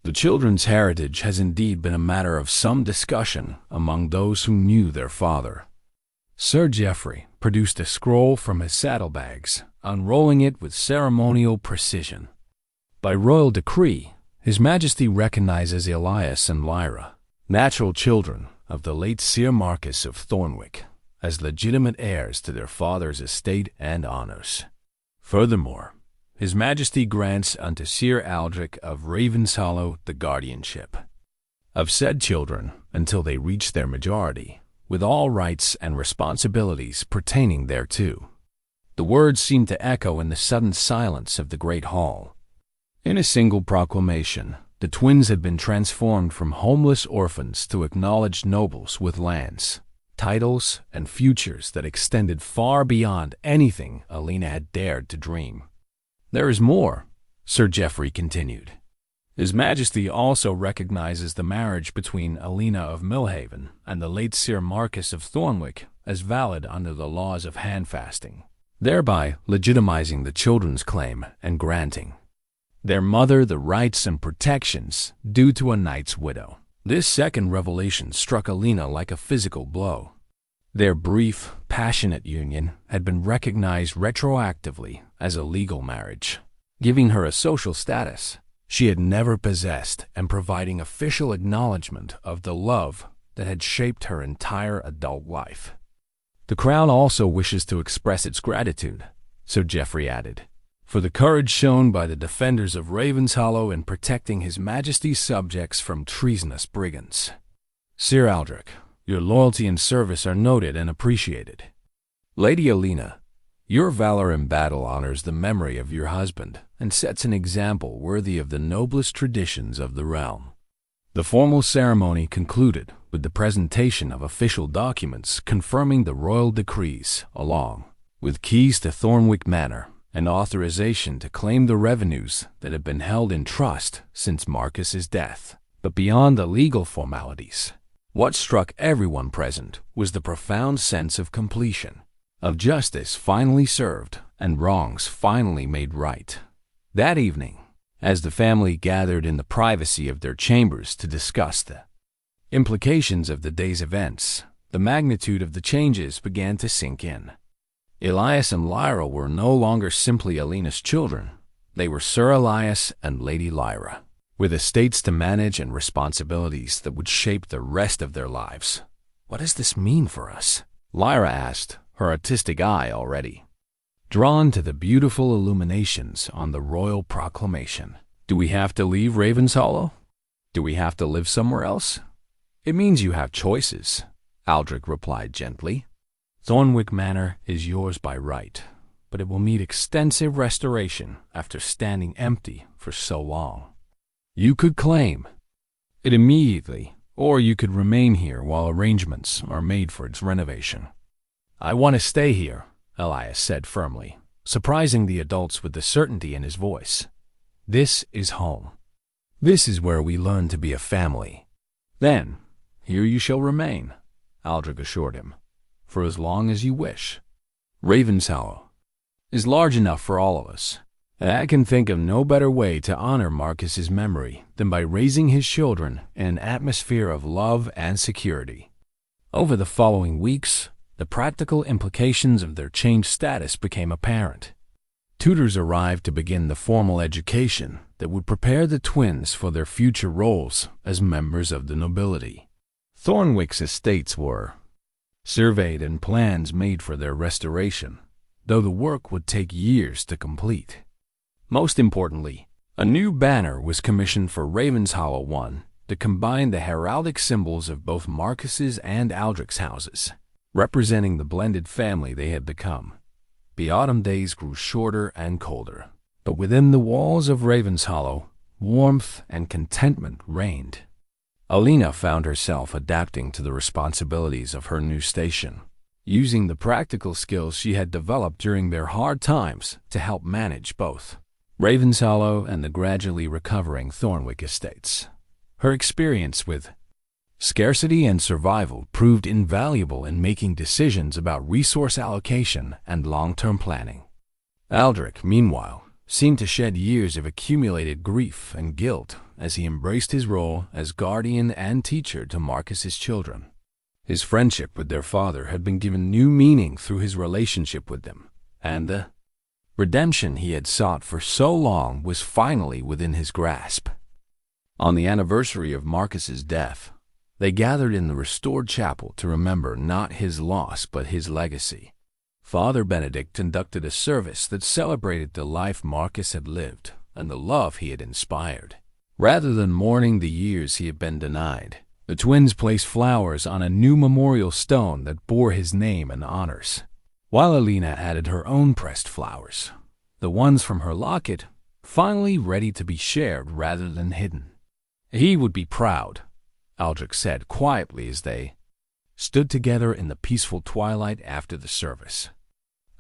"The children's heritage has indeed been a matter of some discussion among those who knew their father." Sir Geoffrey produced a scroll from his saddlebags, unrolling it with ceremonial precision. By royal decree, His Majesty recognizes Elias and Lyra, natural children of the late Ser Marquis of Thornwick, as legitimate heirs to their father's estate and honors. Furthermore, His Majesty grants unto Ser Aldric of Ravenshollow the guardianship of said children until they reach their majority, with all rights and responsibilities pertaining thereto. The words seemed to echo in the sudden silence of the great hall. In a single proclamation, the twins had been transformed from homeless orphans to acknowledged nobles with lands, titles, and futures that extended far beyond anything Alina had dared to dream. "There is more," Sir Geoffrey continued. "His Majesty also recognizes the marriage between Alina of Millhaven and the late Ser Marquis of Thornwick as valid under the laws of handfasting, thereby legitimizing the children's claim and granting their mother the rights and protections due to a knight's widow." This second revelation struck Alina like a physical blow. Their brief, passionate union had been recognized retroactively as a legal marriage, giving her a social status she had never possessed and providing official acknowledgement of the love that had shaped her entire adult life. "The Crown also wishes to express its gratitude," Sir Geoffrey added, "for the courage shown by the defenders of Ravenshollow in protecting His Majesty's subjects from treasonous brigands. Ser Aldric, your loyalty and service are noted and appreciated. Lady Alina, your valor in battle honors the memory of your husband and sets an example worthy of the noblest traditions of the realm." The formal ceremony concluded with the presentation of official documents confirming the royal decrees, along with keys to Thornwick Manor and authorization to claim the revenues that had been held in trust since Marcus's death. But beyond the legal formalities, what struck everyone present was the profound sense of completion, of justice finally served and wrongs finally made right. That evening, as the family gathered in the privacy of their chambers to discuss the implications of the day's events, the magnitude of the changes began to sink in. Elias and Lyra were no longer simply Alina's children. They were Sir Elias and Lady Lyra, with estates to manage and responsibilities that would shape the rest of their lives. "What does this mean for us?" Lyra asked, her artistic eye already drawn to the beautiful illuminations on the royal proclamation. "Do we have to leave Ravenshollow? Do we have to live somewhere else?" "It means you have choices," Aldric replied gently. "Thornwick Manor is yours by right, but it will need extensive restoration after standing empty for so long. You could claim it immediately, or you could remain here while arrangements are made for its renovation." "I want to stay here," Elias said firmly, surprising the adults with the certainty in his voice. "This is home. This is where we learn to be a family." "Then, here you shall remain," Aldric assured him, "for as long as you wish. Ravenshollow is large enough for all of us, and I can think of no better way to honor Marcus's memory than by raising his children in an atmosphere of love and security." Over the following weeks, the practical implications of their changed status became apparent. Tutors arrived to begin the formal education that would prepare the twins for their future roles as members of the nobility. Thornwick's estates were surveyed and plans made for their restoration, though the work would take years to complete. Most importantly, a new banner was commissioned for Ravenshollow One to combine the heraldic symbols of both Marcus's and Aldric's houses, representing the blended family they had become. The autumn days grew shorter and colder, but within the walls of Ravenshollow, warmth and contentment reigned. Alina found herself adapting to the responsibilities of her new station, using the practical skills she had developed during their hard times to help manage both Ravenshollow and the gradually recovering Thornwick estates. Her experience with scarcity and survival proved invaluable in making decisions about resource allocation and long-term planning. Aldric, meanwhile, seemed to shed years of accumulated grief and guilt as he embraced his role as guardian and teacher to Marcus's children. His friendship with their father had been given new meaning through his relationship with them, and the redemption he had sought for so long was finally within his grasp. On the anniversary of Marcus's death, they gathered in the restored chapel to remember not his loss but his legacy. Father Benedict conducted a service that celebrated the life Marcus had lived and the love he had inspired. Rather than mourning the years he had been denied, the twins placed flowers on a new memorial stone that bore his name and honors, while Alina added her own pressed flowers, the ones from her locket, finally ready to be shared rather than hidden. He would be proud, Aldric said quietly as they stood together in the peaceful twilight after the service.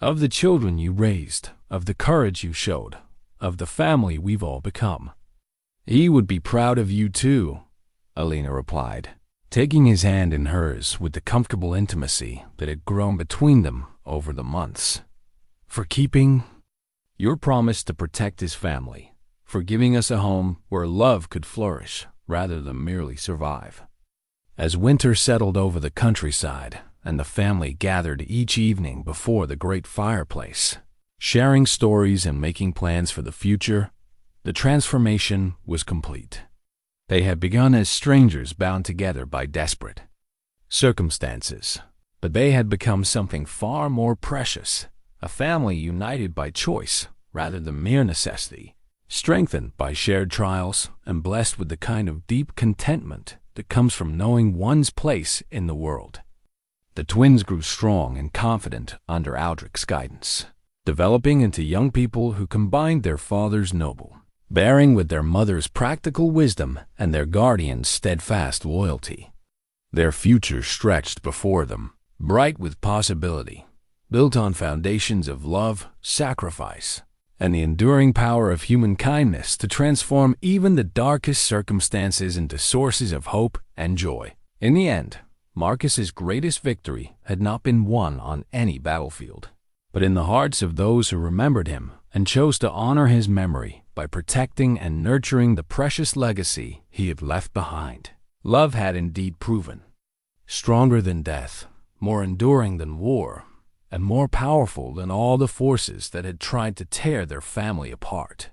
Of the children you raised, of the courage you showed, of the family we've all become. He would be proud of you too, Alina replied, taking his hand in hers with the comfortable intimacy that had grown between them over the months. For keeping your promise to protect his family, for giving us a home where love could flourish rather than merely survive. As winter settled over the countryside and the family gathered each evening before the great fireplace, sharing stories and making plans for the future, the transformation was complete. They had begun as strangers bound together by desperate circumstances, but they had become something far more precious, a family united by choice rather than mere necessity, strengthened by shared trials and blessed with the kind of deep contentment that comes from knowing one's place in the world. The twins grew strong and confident under Aldric's guidance, developing into young people who combined their father's noble bearing with their mother's practical wisdom and their guardian's steadfast loyalty. Their future stretched before them, bright with possibility, built on foundations of love, sacrifice, and the enduring power of human kindness to transform even the darkest circumstances into sources of hope and joy. In the end, Marcus's greatest victory had not been won on any battlefield, but in the hearts of those who remembered him and chose to honor his memory by protecting and nurturing the precious legacy he had left behind. Love had indeed proven stronger than death, more enduring than war, and more powerful than all the forces that had tried to tear their family apart.